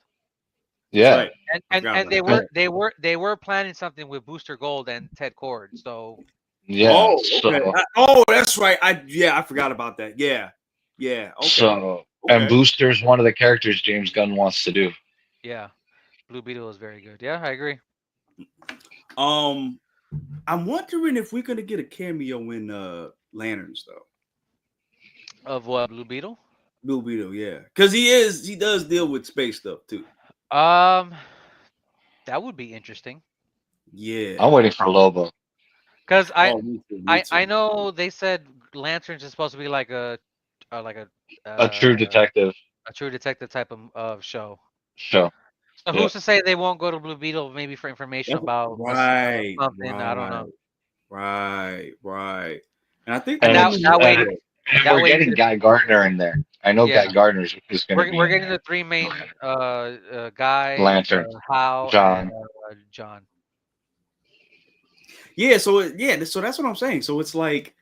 Speaker 2: Yeah.
Speaker 1: Right. And they were planning something with Booster Gold and Ted Kord. So.
Speaker 2: Yeah.
Speaker 3: That's right. I forgot about that. Yeah. Okay.
Speaker 2: So. And Booster's one of the characters James Gunn wants to do.
Speaker 1: Yeah. Blue Beetle is very good. Yeah, I agree.
Speaker 3: I'm wondering if we're gonna get a cameo in Lanterns though.
Speaker 1: Of what, Blue Beetle?
Speaker 3: Blue Beetle, yeah. Because he does deal with space stuff too.
Speaker 1: That would be interesting.
Speaker 3: Yeah.
Speaker 2: I'm waiting for Lobo.
Speaker 1: Because I know they said Lanterns is supposed to be like a
Speaker 2: true detective.
Speaker 1: A true detective type of show.
Speaker 2: So
Speaker 1: who's to say they won't go to Blue Beetle maybe for information about something? I don't know.
Speaker 3: Right. And I think
Speaker 2: we're getting Guy Gardner in there. I know Guy Gardner's is going to be.
Speaker 1: We're getting the three main Guy,
Speaker 2: Lantern,
Speaker 1: Hal,
Speaker 2: John.
Speaker 1: And, John.
Speaker 3: Yeah. So that's what I'm saying. So it's like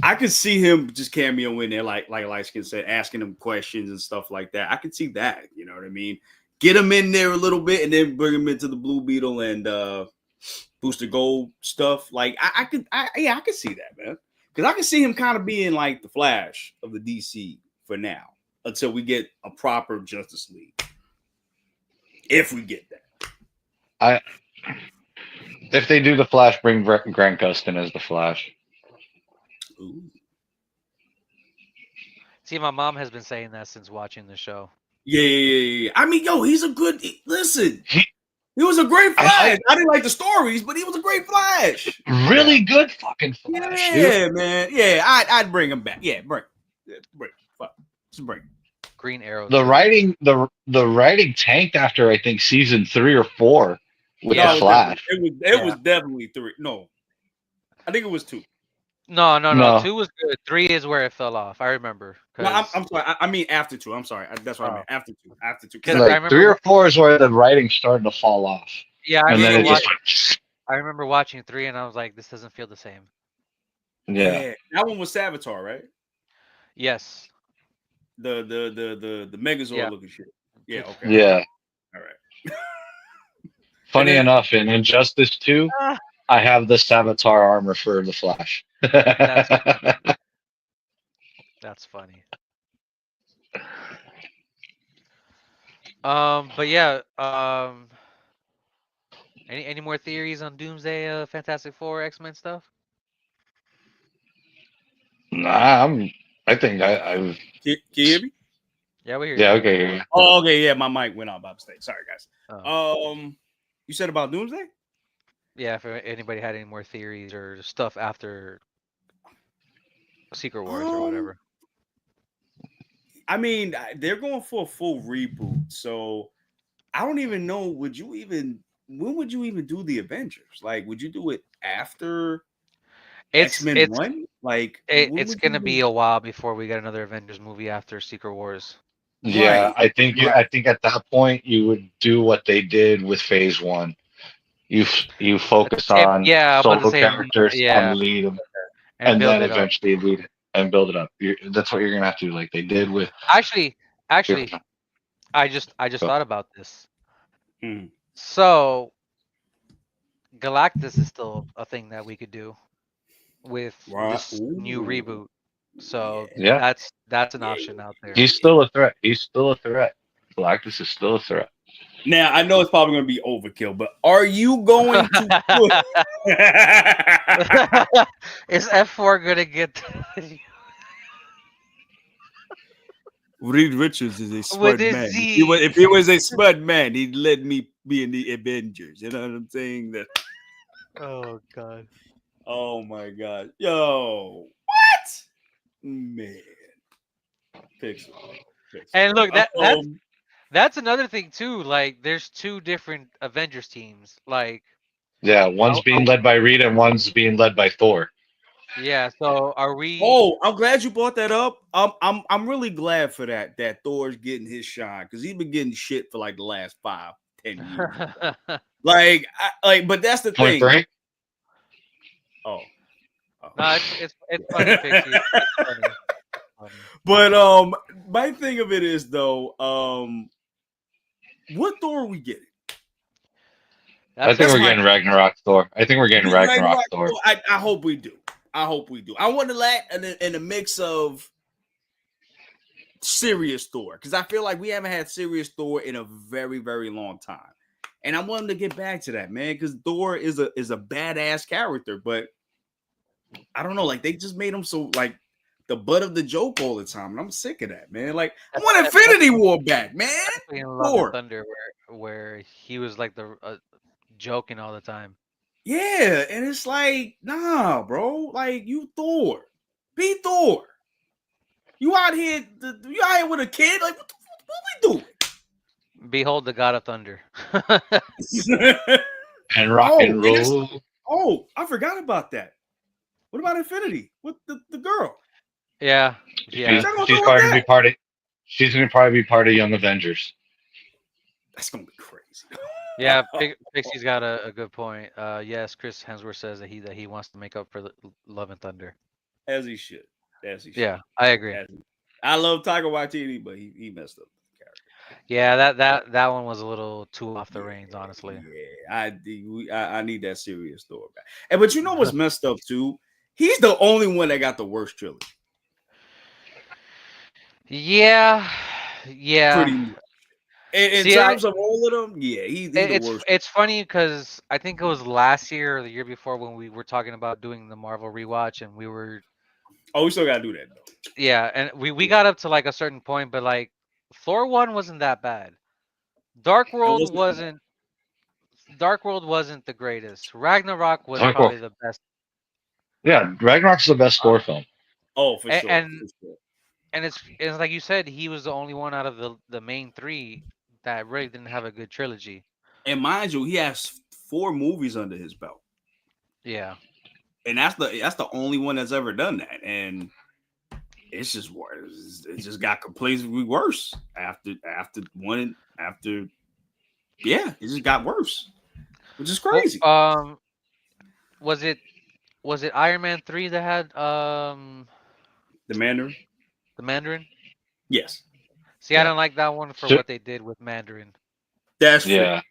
Speaker 3: I could see him just cameo in there, like Lightskin said, asking him questions and stuff like that. I could see that. You know what I mean? Get him in there a little bit, and then bring him into the Blue Beetle and Booster Gold stuff. Like I could see that, man. Because I can see him kind of being like the Flash of the DC for now, until we get a proper Justice League. If we get that.
Speaker 2: If they do the Flash, bring Grant Gustin as the Flash.
Speaker 3: Ooh.
Speaker 1: See, my mom has been saying that since watching the show.
Speaker 3: Yeah. I mean, yo, he's a good. Listen, he was a great Flash. I didn't like the stories, but he was a great Flash.
Speaker 2: Really good fucking Flash.
Speaker 3: Yeah, man. Yeah, I'd bring him back. Yeah, bring. Fuck, just bring.
Speaker 1: Green Arrow.
Speaker 2: The writing tanked after I think season 3 or 4 with the Flash.
Speaker 3: It was definitely 3. No, I think it was 2.
Speaker 1: No. 2 was good. 3 is where it fell off. I remember.
Speaker 3: No, I'm sorry. I mean after 2. I'm sorry. That's what I meant. After 2. After 2.
Speaker 2: Like, I remember 3 or 4 is where the writing started to fall off.
Speaker 1: Yeah, I remember watching 3 and I was like, this doesn't feel the same.
Speaker 2: Yeah.
Speaker 3: That one was Savitar, right?
Speaker 1: Yes.
Speaker 3: The Megazord looking shit. Yeah. Okay.
Speaker 2: Yeah.
Speaker 3: All right.
Speaker 2: Funny enough, in Injustice 2, I have the Savitar armor for the Flash.
Speaker 1: That's funny. But yeah. Any more theories on Doomsday, Fantastic Four, X-Men stuff?
Speaker 2: Nah, I think
Speaker 3: Can you hear me?
Speaker 1: Yeah, we hear
Speaker 2: you. Yeah, okay.
Speaker 3: Oh, okay, yeah, my mic went out by mistake. Sorry, guys. You said about Doomsday?
Speaker 1: Yeah, if anybody had any more theories or stuff after Secret Wars or whatever.
Speaker 3: I mean, they're going for a full reboot, so I don't even know. When would you even do the Avengers? Like, would you do it after X-Men 1? Like,
Speaker 1: it's gonna be a while before we get another Avengers movie after Secret Wars.
Speaker 2: Yeah, right. I think at that point you would do what they did with Phase 1. You focus on solo characters and lead them, and then eventually lead it and build it up. That's what you're gonna have to do, like they did with.
Speaker 1: Actually, I just thought about this. So, Galactus is still a thing that we could do with this new reboot. So that's an option out there.
Speaker 2: He's still a threat. Galactus is still a threat.
Speaker 3: Now I know it's probably going to be overkill, but are you going to?
Speaker 1: Is F4 going to get?
Speaker 3: Reed Richards is a smart man. If he was a smart man, he'd let me be in the Avengers. You know what I'm saying? That.
Speaker 1: Oh God.
Speaker 3: Oh my God. Yo, what? Man. Pixel.
Speaker 1: And look, that's another thing too. Like, there's 2 different Avengers teams. Like,
Speaker 2: yeah, one's being led by Reed and one's being led by Thor.
Speaker 1: Yeah. So are we?
Speaker 3: Oh, I'm glad you brought that up. I'm really glad for that Thor's getting his shine, because he's been getting shit for like the last 5-10 years. But that's the thing.
Speaker 2: Break?
Speaker 3: Oh.
Speaker 1: No, it's funny, Pixie. It's funny.
Speaker 3: But my thing of it is though, what Thor are we getting?
Speaker 2: I think we're getting Ragnarok Thor. I
Speaker 3: hope we do. I want to let in a mix of serious Thor, because I feel like we haven't had serious Thor in a very, very long time, and I want him to get back to that, man. Because Thor is a badass character, but I don't know, like they just made him so like the butt of the joke all the time, and I'm sick of that, man. Like I want Infinity War back, man.
Speaker 1: In Love and Thunder, where he was like the joking all the time.
Speaker 3: Yeah, and it's like, nah, bro. Like, you Thor. Be Thor. You out here with a kid? Like, what we doing?
Speaker 1: Behold the God of Thunder.
Speaker 2: And rock and roll.
Speaker 3: Oh, I forgot about that. What about Infinity? With the girl?
Speaker 1: Yeah.
Speaker 2: She's probably gonna probably be part of Young Avengers.
Speaker 3: That's gonna be crazy.
Speaker 1: Yeah, Pixie's got a good point. Yes, Chris Hemsworth says that he wants to make up for Love and Thunder.
Speaker 3: As he should.
Speaker 1: Yeah, I agree.
Speaker 3: I love Taika Waititi, but he messed up the character.
Speaker 1: Yeah, that one was a little too off the reins, honestly.
Speaker 3: Yeah, I need that serious story back. And but you know what's messed up too? He's the only one that got the worst trilogy.
Speaker 1: Yeah.
Speaker 3: Pretty much. In terms of all of them, yeah, he's the worst.
Speaker 1: It's funny because I think it was last year or the year before when we were talking about doing the Marvel rewatch, and we were.
Speaker 3: Oh, we still gotta do that though.
Speaker 1: Yeah, and we got up to like a certain point, but like Thor 1 wasn't that bad. Dark World wasn't the greatest. Ragnarok was probably the best.
Speaker 2: Yeah, Ragnarok's the best Thor film.
Speaker 3: Oh, for sure.
Speaker 1: And it's like you said, he was the only one out of the main three that really didn't have a good trilogy.
Speaker 3: And mind you, he has 4 movies under his belt.
Speaker 1: Yeah.
Speaker 3: And that's the only one that's ever done that. And it's just worse. It just got completely worse after yeah, it just got worse. Which is crazy.
Speaker 1: Well, was it Iron Man 3 that had
Speaker 3: the Mandarin?
Speaker 1: The Mandarin?
Speaker 3: Yes.
Speaker 1: See, I don't like that one for what they did with Mandarin.
Speaker 3: That's fair.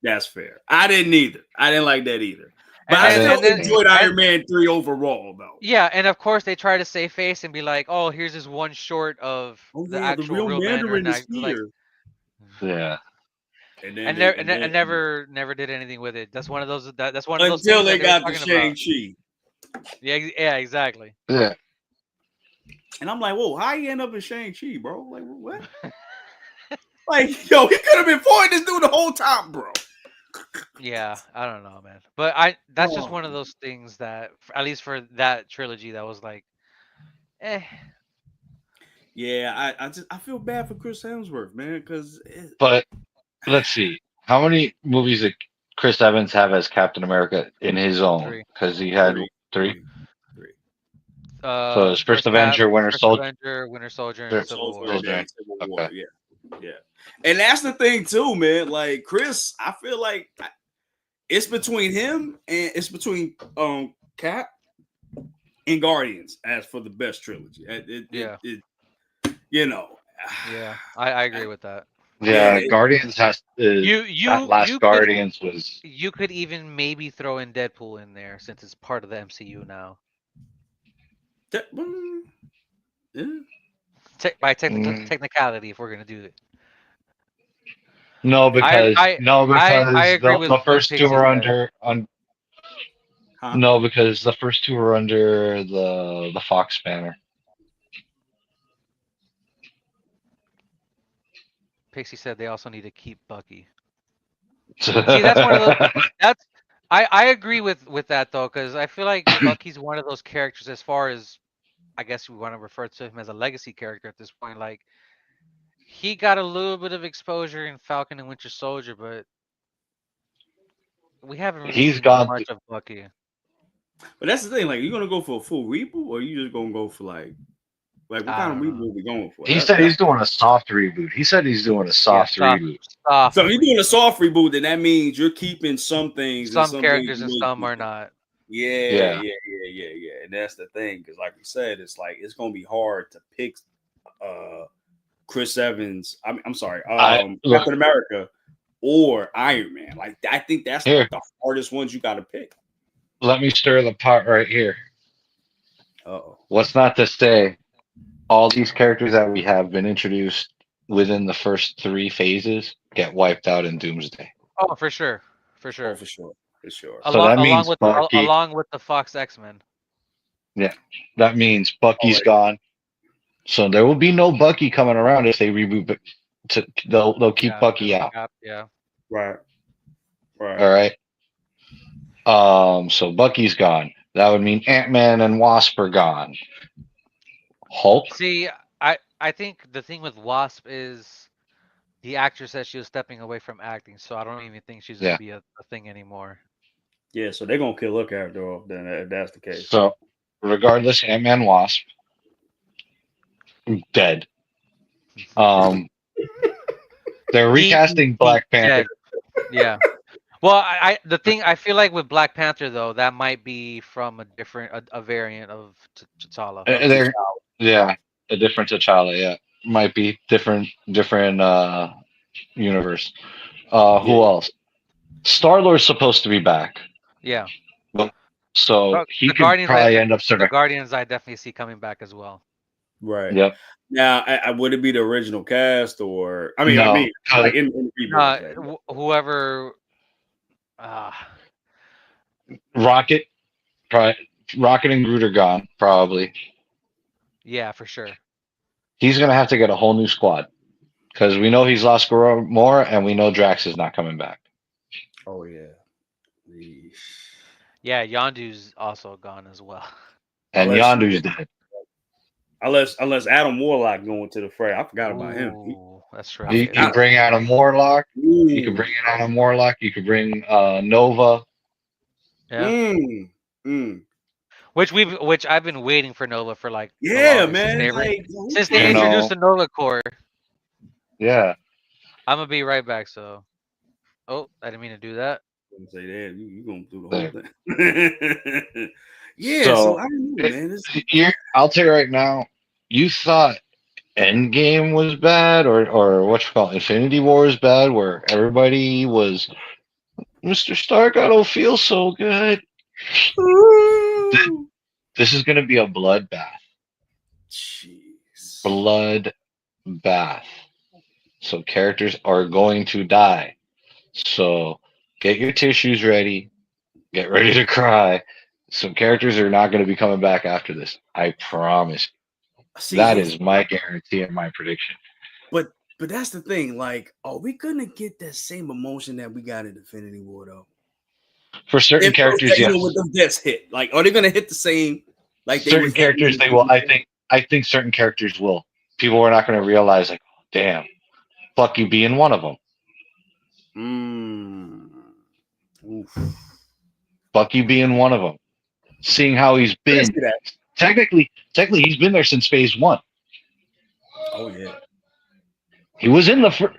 Speaker 3: That's fair. I didn't either. I didn't like that either. But I still enjoyed Iron Man 3 overall, though.
Speaker 1: Yeah, and of course they try to save face and be like, "Oh, here's this one short of the actual real Mandarin is here."
Speaker 2: Yeah.
Speaker 1: And never did anything with it. That's one of those. That's one of those.
Speaker 3: Until they got the Shang-Chi.
Speaker 1: Yeah, exactly.
Speaker 2: Yeah.
Speaker 3: And I'm like, whoa, how you end up in Shang-Chi, bro? Like, what? Like, yo, he could have been fighting this dude the whole time, bro.
Speaker 1: Yeah, I don't know, man. But that's just one of those things that, at least for that trilogy, that was like, eh.
Speaker 3: Yeah, I feel bad for Chris Hemsworth, man, because.
Speaker 2: But let's see, how many movies did Chris Evans have as Captain America in his own? Because he had 3. So his first Avenger, Winter Soldier,
Speaker 1: and Civil War.
Speaker 3: Okay. Yeah. And that's the thing too, man. Like Chris, I feel like it's between him and it's between Cap and Guardians as for the best trilogy.
Speaker 1: Yeah, I agree with that.
Speaker 2: Yeah, Guardians has to. Guardians was.
Speaker 1: You could even maybe throw in Deadpool in there since it's part of the MCU now.
Speaker 3: Yeah.
Speaker 1: By technicality, if we're gonna do it.
Speaker 2: No, because I agree with the first 2 are under. No, because the first 2 are under the Fox banner.
Speaker 1: Pixie said they also need to keep Bucky. See, that's one of those. I agree with that though, because I feel like Bucky's one of those characters as far as I guess we want to refer to him as a legacy character at this point. Like he got a little bit of exposure in Falcon and Winter Soldier, but we haven't really seen much of Bucky.
Speaker 3: But that's the thing. Like, you gonna go for a full reboot, or you just gonna go for like what kind of reboot are we going for?
Speaker 2: He said he's doing a soft reboot. He said he's doing a soft reboot.
Speaker 3: So if you're doing a soft reboot, then that means you're keeping some things,
Speaker 1: some characters, and some are not.
Speaker 3: Yeah. And that's the thing, because like we said, it's like it's gonna be hard to pick Chris Evans. I'm sorry, Captain America or Iron Man. Like I think that's the hardest ones you got to pick.
Speaker 2: Let me stir the pot right here.
Speaker 3: Uh-oh.
Speaker 2: What's not to say? All these characters that we have been introduced within the first 3 phases get wiped out in Doomsday.
Speaker 1: Oh, for sure.
Speaker 3: For sure.
Speaker 1: Along with the Fox X-Men.
Speaker 2: Yeah, that means Bucky's gone. So there will be no Bucky coming around if they reboot. They'll keep Bucky out.
Speaker 1: Yeah.
Speaker 3: Right.
Speaker 2: All right. So Bucky's gone. That would mean Ant-Man and Wasp are gone. Hulk.
Speaker 1: See, I think the thing with Wasp is the actress said she was stepping away from acting, so I don't even think she's gonna be a thing anymore.
Speaker 3: Yeah, so they're gonna kill her character off then if that's the case.
Speaker 2: So regardless, Ant-Man, Wasp, dead. They're recasting Black Panther.
Speaker 1: Yeah. Well, the thing I feel like with Black Panther though, that might be from a different a variant of T'Challa.
Speaker 2: Yeah, a different T'Challa. Yeah, might be different universe. Who else? Star-Lord's supposed to be back.
Speaker 1: Yeah.
Speaker 2: So he could probably end up
Speaker 1: the Guardians. I definitely see coming back as well.
Speaker 3: Right.
Speaker 2: Yep.
Speaker 3: Now, would it be the original cast or like in the
Speaker 1: whoever.
Speaker 2: Rocket, Rocket and Groot are gone probably.
Speaker 1: Yeah, for sure.
Speaker 2: He's gonna have to get a whole new squad because we know he's lost Gamora and we know Drax is not coming back.
Speaker 3: Oh yeah.
Speaker 1: Yeah, Yondu's also gone as well.
Speaker 2: And Yondu's dead.
Speaker 3: Unless Adam Warlock going to the fray. I forgot about him.
Speaker 1: That's right.
Speaker 2: You can bring Adam Warlock. You can bring in Adam Warlock. You can bring Nova.
Speaker 1: Yeah. Which I've been waiting for Nova for like
Speaker 3: man.
Speaker 1: Since they introduced the Nova Corps.
Speaker 2: Yeah.
Speaker 1: I'm gonna be right back. So, I didn't mean to do that.
Speaker 3: Say that you gonna do the whole thing. Yeah. So I don't know, man.
Speaker 2: I'll tell you right now. You thought Endgame was bad, or what you call it, Infinity War is bad, where everybody was, Mr. Stark, I don't feel so good. This is going to be a bloodbath.
Speaker 3: Jeez.
Speaker 2: Bloodbath. So characters are going to die. So get your tissues ready. Get ready to cry. Some characters are not going to be coming back after this. I promise. That is my guarantee and my prediction.
Speaker 3: But that's the thing. Like, are we gonna get that same emotion that we got in Infinity War though?
Speaker 2: For certain characters, yes.
Speaker 3: With them deaths hit, like, are they gonna hit the same? Like
Speaker 2: certain characters, they will. I think certain characters will. People are not going to realize, like, oh, damn, Bucky being one of them.
Speaker 3: Oof.
Speaker 2: Bucky being one of them. Seeing how he's been. Technically, he's been there since Phase 1.
Speaker 3: Oh yeah.
Speaker 2: He was in the first.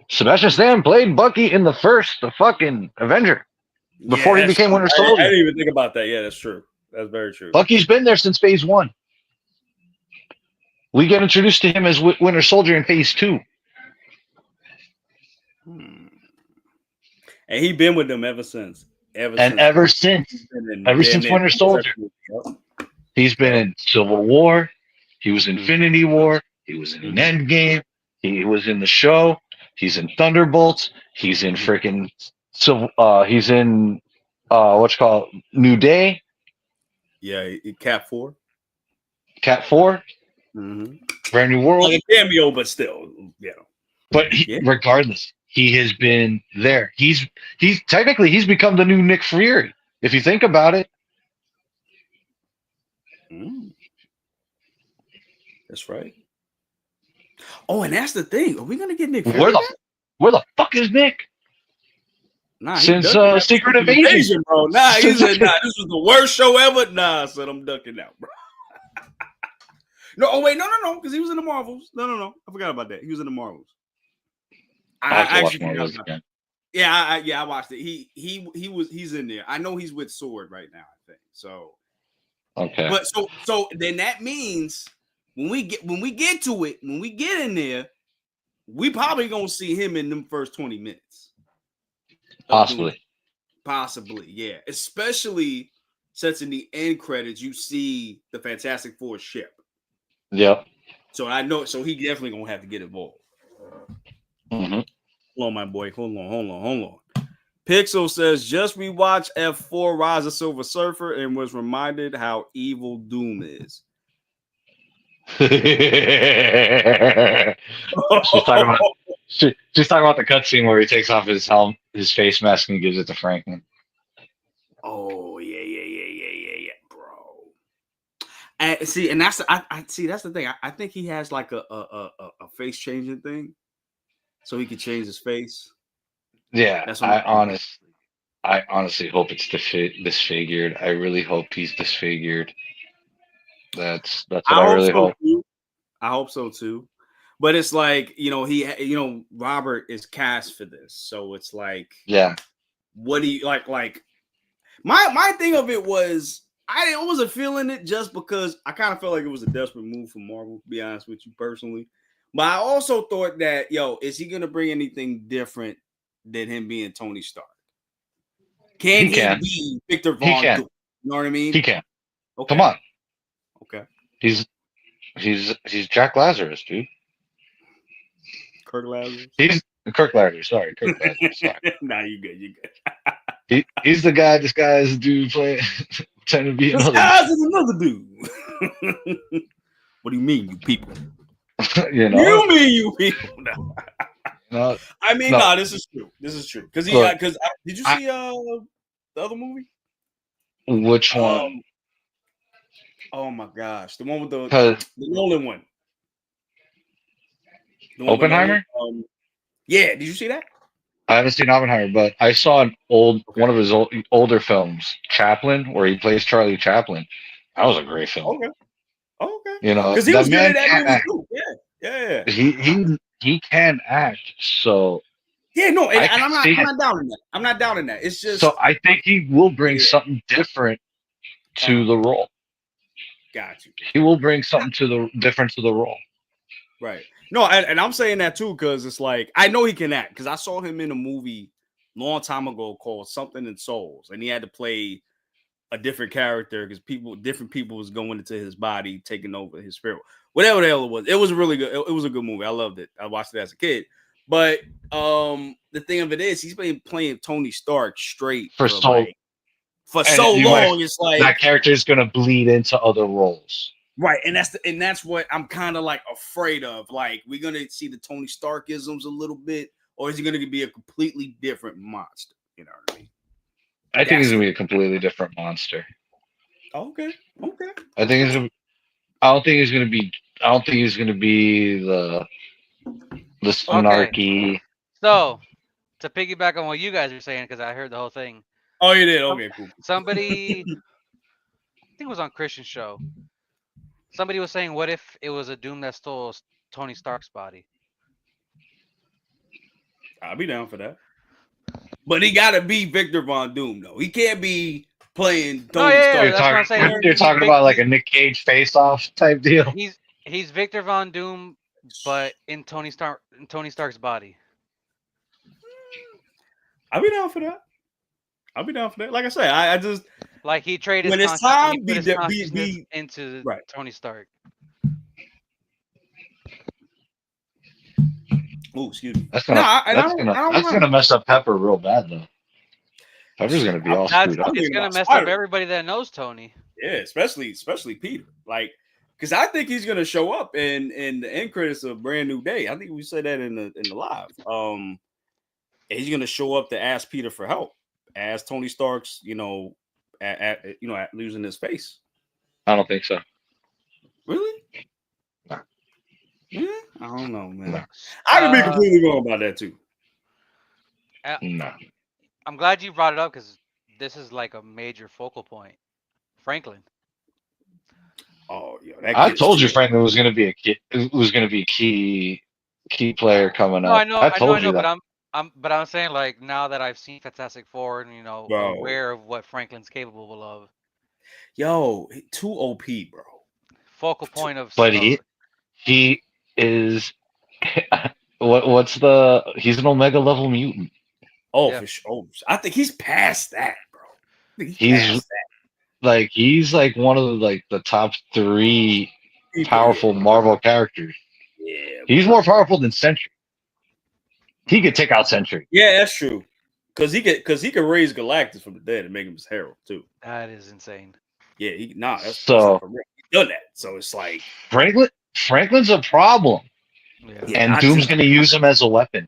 Speaker 2: Sebastian Stan played Bucky in the first fucking Avenger before he became Winter Soldier.
Speaker 3: I didn't even think about that. Yeah, that's true. That's very true.
Speaker 2: Bucky's been there since Phase 1. We get introduced to him as Winter Soldier in Phase 2.
Speaker 3: And he's been with them ever since.
Speaker 2: Ever since Winter Soldier. Yep. He's been in Civil War. He was in Infinity War. He was in Endgame. He was in the show. He's in Thunderbolts. He's in freaking. He's in what's called New Day.
Speaker 3: Yeah, Cat 4.
Speaker 2: Cat 4. Brand New World.
Speaker 3: Like a cameo, but still,
Speaker 2: But regardless, he has been there. He's technically he's become the new Nick Fury. If you think about it.
Speaker 3: That's right. Oh, and that's the thing. Are we gonna get Nick Fury?
Speaker 2: Where the fuck is Nick?
Speaker 3: Nah,
Speaker 2: since Secret Invasion,
Speaker 3: bro. Nah, he said, "Nah, this was the worst show ever." Nah, I said I'm ducking out, bro. No, because he was in the Marvels. No, I forgot about that. He was in the Marvels. I actually forgot about that. Yeah, I watched it. He's in there. I know he's with Sword right now, I think. So
Speaker 2: okay.
Speaker 3: But so then that means when we get to it, when we get in there, we probably gonna see him in them first 20 minutes. Possibly, yeah. Especially since in the end credits you see the Fantastic Four ship.
Speaker 2: Yep.
Speaker 3: So I know, so he definitely gonna have to get involved. Hold on, my boy. Hold on. Pixel says, just rewatched F4 Rise of Silver Surfer and was reminded how evil Doom is.
Speaker 2: She's talking about the cutscene where he takes off his helmet, his face mask, and gives it to Franklin.
Speaker 3: Oh yeah, bro. And that's the thing. I think he has like a face changing thing, so he can change his face.
Speaker 2: Yeah, I honestly hope it's disfigured. I really hope he's disfigured. That's what I really hope.
Speaker 3: I hope so too. But it's like, Robert is cast for this, so it's like,
Speaker 2: yeah,
Speaker 3: what do you like? My thing of it was I wasn't feeling it just because I kind of felt like it was a desperate move for Marvel, to be honest with you personally. But I also thought that, is he gonna bring anything different than him being Tony Stark? Can he be Victor Von Doom? You know what I mean?
Speaker 2: He can.
Speaker 3: Okay.
Speaker 2: Come on.
Speaker 3: Okay.
Speaker 2: He's Jack Lazarus, dude.
Speaker 3: Kirk Lazarus.
Speaker 2: He's Kirk Lazarus. Sorry, Kirk Lazarus. Sorry.
Speaker 3: Nah, you good. You good.
Speaker 2: He's the guy disguised dude playing trying to be another.
Speaker 3: Disguised as another dude. What do you mean, you people?
Speaker 2: You
Speaker 3: mean you people? No. I mean, no. This is true. This is true. Because did you see the other movie?
Speaker 2: Which one?
Speaker 3: Oh my gosh, the one with the Nolan one.
Speaker 2: Oppenheimer?
Speaker 3: Yeah, did you see that?
Speaker 2: I haven't seen Oppenheimer, but I saw one of his older films, Chaplin, where he plays Charlie Chaplin. That was a great film.
Speaker 3: Okay.
Speaker 2: You know,
Speaker 3: because he was good at that movie too. Yeah.
Speaker 2: He can act. So
Speaker 3: yeah, no, and I'm not doubting that. I'm not doubting that. It's just
Speaker 2: so I think he will bring something different to the role.
Speaker 3: Got you.
Speaker 2: He will bring something different to the role.
Speaker 3: Right. No, and I'm saying that too because it's like I know he can act because I saw him in a movie a long time ago called Something in Souls, and he had to play a different character because different people was going into his body, taking over his spirit. Whatever the hell it was. It was really good. It was a good movie. I loved it. I watched it as a kid. But the thing of it is, he's been playing Tony Stark straight for so long. It's like
Speaker 2: that character is going to bleed into other roles.
Speaker 3: Right, and that's what I'm kind of like afraid of. Like, we're gonna see the Tony Starkisms a little bit, or is he gonna be a completely different monster? You know what I mean?
Speaker 2: I think he's gonna be a completely different monster.
Speaker 3: Okay.
Speaker 2: I don't think he's gonna be the snarky.
Speaker 1: Okay. So, to piggyback on what you guys are saying, because I heard the whole thing.
Speaker 3: Oh, you did? Okay, cool.
Speaker 1: Somebody, I think it was on Christian's show. Somebody was saying, what if it was a Doom that stole Tony Stark's body?
Speaker 3: I'll be down for that. But he got to be Victor Von Doom, though. He can't be playing Tony Stark.
Speaker 2: You're talking about like a Nick Cage face-off type deal.
Speaker 1: He's Victor Von Doom, but in Tony Stark's body.
Speaker 3: I'll be down for that. Like I say, I just
Speaker 1: like he traded
Speaker 3: when it's time
Speaker 1: be into Tony Stark.
Speaker 3: Oh, excuse me.
Speaker 2: That's gonna mess up Pepper real bad though. Pepper's gonna be all screwed up.
Speaker 1: It's gonna mess up everybody that knows Tony.
Speaker 3: Yeah, especially Peter. Like, because I think he's gonna show up in the end credits of Brand New Day. I think we said that in the live. He's gonna show up to ask Peter for help, as Tony Stark's, at losing his face.
Speaker 2: I don't think so.
Speaker 3: Really?
Speaker 2: No.
Speaker 3: Yeah, I don't know, man. No. I could be completely wrong about that too.
Speaker 2: No.
Speaker 1: I'm glad you brought it up because this is like a major focal point. Franklin.
Speaker 3: Oh yeah,
Speaker 2: I told you Franklin was going to be a key player coming up.
Speaker 1: I know, that. But I'm saying, like, now that I've seen Fantastic Four and aware of what Franklin's capable of.
Speaker 3: Yo, too OP, bro.
Speaker 1: Focal point of.
Speaker 2: But he is. He's an Omega level mutant.
Speaker 3: Oh, yeah. For sure. I think he's past that, bro.
Speaker 2: He's like one of the top 3 powerful Marvel characters.
Speaker 3: Yeah,
Speaker 2: he's more powerful than Sentry. He could take out Sentry.
Speaker 3: Yeah, that's true. Because he could raise Galactus from the dead and make him his herald too.
Speaker 1: That is insane.
Speaker 3: Yeah, he's done that. So it's like
Speaker 2: Franklin's a problem. Yeah, and Doom's going to use him as a weapon.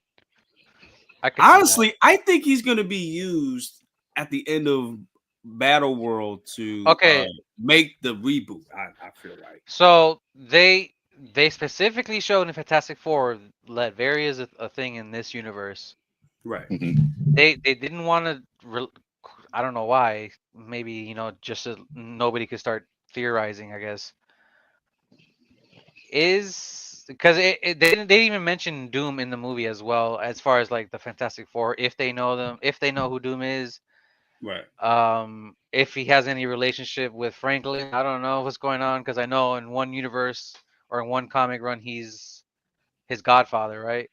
Speaker 3: Honestly, I think he's going to be used at the end of Battle World to make the reboot. I feel like.
Speaker 1: So they specifically showed in Fantastic Four Latveria is a thing in this universe.
Speaker 3: Right.
Speaker 2: Mm-hmm.
Speaker 1: They didn't want to. I don't know why. Maybe just so nobody could start theorizing. I guess. Is because they didn't even mention Doom in the movie as well, as far as like the Fantastic Four, if they know them, if they know who Doom is.
Speaker 3: Right.
Speaker 1: If he has any relationship with Franklin, I don't know what's going on, because I know in one universe or in one comic run he's his godfather, right?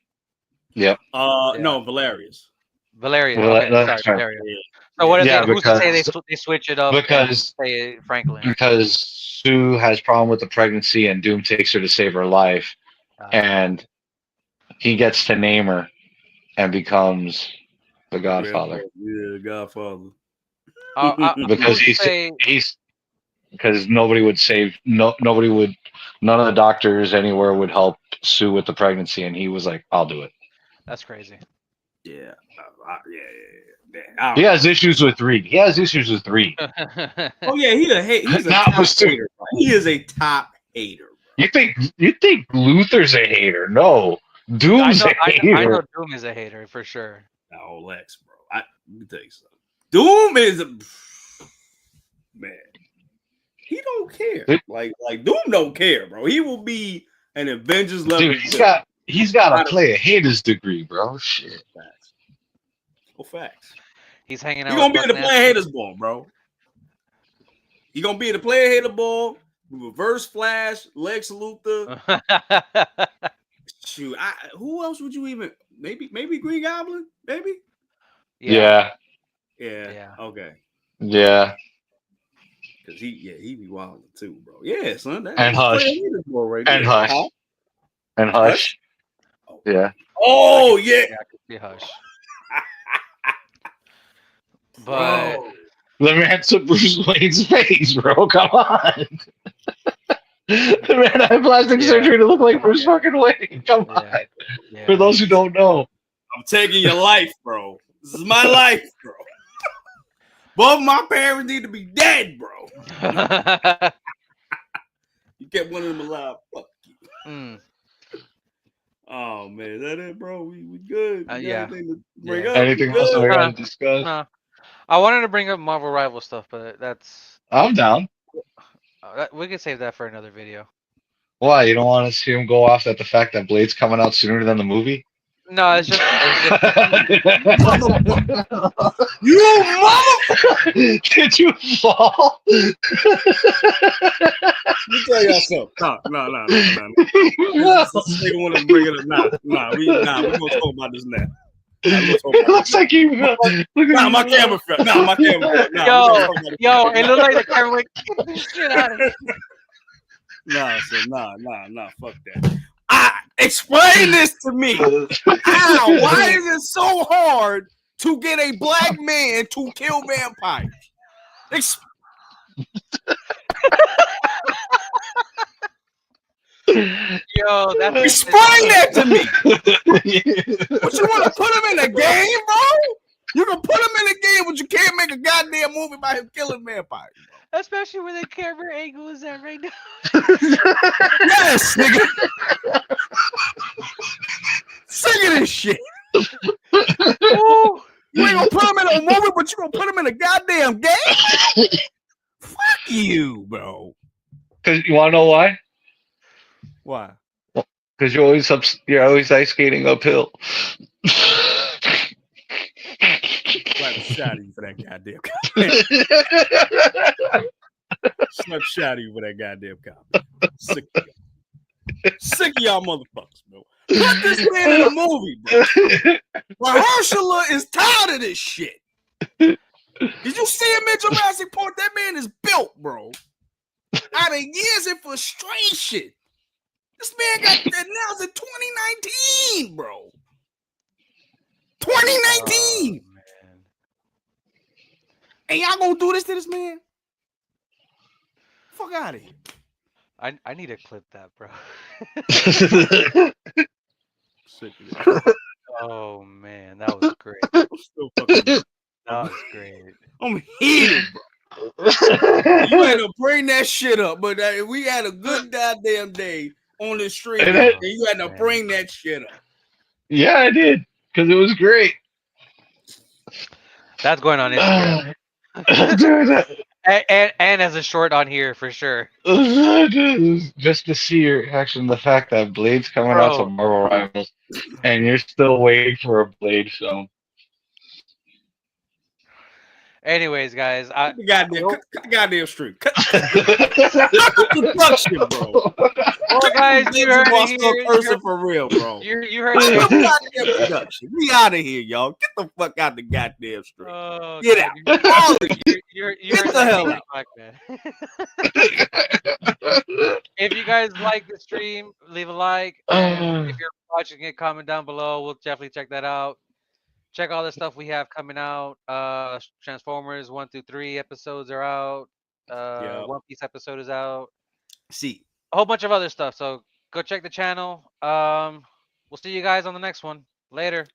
Speaker 2: Yep.
Speaker 3: No, Valerius.
Speaker 1: Valeria. Okay, sorry, Valeria. So what is it? Who's to say they switch it up because say Franklin?
Speaker 2: Because Sue has problem with the pregnancy and Doom takes her to save her life, and he gets to name her and becomes the Godfather.
Speaker 3: Yeah, Godfather.
Speaker 2: Because because nobody would save none of the doctors anywhere would help Sue with the pregnancy, and he was like, "I'll do it."
Speaker 1: That's crazy.
Speaker 3: Yeah.
Speaker 2: He has issues with Reed. Oh
Speaker 3: yeah, he's a top hater. He is a top hater.
Speaker 2: You think Luther's a hater? No, Doom's a hater.
Speaker 1: I know Doom is a hater for sure.
Speaker 3: Oh, Lex, bro. Let me tell you something. Doom is a man. He don't care. Like Doom don't care, bro. He will be an Avengers level.
Speaker 2: Dude, he's got to play a hater's degree, bro. Shit.
Speaker 3: Facts. Oh, facts.
Speaker 1: He's hanging out.
Speaker 3: He's gonna be in the player haters ball, bro. He's gonna be in the player hater ball. Reverse Flash, Lex Luthor. Shoot, who else would you even? Maybe Green Goblin. Maybe.
Speaker 2: Yeah.
Speaker 3: Okay.
Speaker 2: Yeah.
Speaker 3: Cause he be wild too, bro. Yeah, son.
Speaker 2: And Hush.
Speaker 3: Right
Speaker 2: and Hush. Huh? And Hush.
Speaker 3: Oh.
Speaker 2: Yeah.
Speaker 3: Oh yeah.
Speaker 1: I could see Hush. But
Speaker 2: the man took Bruce Wayne's face, bro. Come on. The man had plastic surgery to look like Bruce fucking Wayne. Come on. Yeah. For those who don't know,
Speaker 3: I'm taking your life, bro. This is my life, bro. Both my parents need to be dead, bro. You kept one of them alive. Fuck you. Oh man, is that it, bro? We good.
Speaker 1: Yeah.
Speaker 2: Anything else we gotta discuss?
Speaker 1: No. I wanted to bring up Marvel Rival stuff, but that's.
Speaker 2: I'm down.
Speaker 1: We can save that for another video.
Speaker 2: Why? You don't want to see him go off at the fact that Blade's coming out sooner than the movie?
Speaker 1: No, it's just
Speaker 3: you mother!
Speaker 2: Did you fall?
Speaker 3: Let me tell y'all something. No. This nigga want to bring it up now. We gonna talk about this now.
Speaker 2: It looks like you.
Speaker 3: My camera fell. My camera.
Speaker 1: Yo, it looks like the camera went. Get this shit out of here.
Speaker 3: Nah, fuck that. Explain this to me. How? Why is it so hard to get a black man to kill vampires?
Speaker 1: Yo,
Speaker 3: explain that to me. But you want to put him in a game, bro? You can put him in a game, but you can't make a goddamn movie about him killing vampires.
Speaker 1: Especially where the camera angle is at right now.
Speaker 3: Yes, nigga. Sick of this shit. Ooh, you ain't gonna put him in a movie, but you gonna put him in a goddamn game? Fuck you, bro.
Speaker 2: Because you wanna know why?
Speaker 3: Why?
Speaker 2: Because you're always ice skating uphill.
Speaker 3: Slap a shot at you for that goddamn comment. Slap a shot at you for that goddamn comment. Sick of y'all motherfuckers, bro. Put this man in a movie, bro. Mahershala is tired of this shit. Did you see him in Jurassic Park? That man is built, bro. Out of years of frustration. This man got announced in 2019, bro. 2019. And y'all gonna do this to this man? Fuck out of here.
Speaker 1: I need to clip that, bro. Oh man, that was great. That was great.
Speaker 3: I'm heated, bro. You had to bring that shit up, but we had a good goddamn day on the street, and you had to bring that shit up.
Speaker 2: Yeah, I did, because it was great.
Speaker 1: That's going on Instagram. and as a short on here for sure.
Speaker 2: Just to see your reaction, the fact that Blade's coming out to Marvel Rivals, and you're still waiting for a Blade film.
Speaker 1: Anyways, guys,
Speaker 3: cut the goddamn stream. Cut the production, bro.
Speaker 1: Well, guys, you heard it here.
Speaker 3: Person for real, bro.
Speaker 1: You heard it.
Speaker 3: Production. We out of here, y'all. Get the fuck out the goddamn stream.
Speaker 1: Oh,
Speaker 3: get out.
Speaker 1: Get
Speaker 3: the hell out.
Speaker 1: Back, man. If you guys like the stream, leave a like. And if you're watching it, comment down below. We'll definitely check that out. Check all the stuff we have coming out. Transformers 1 through 3 episodes are out. One Piece episode is out.
Speaker 3: See,
Speaker 1: a whole bunch of other stuff. So go check the channel. We'll see you guys on the next one. Later.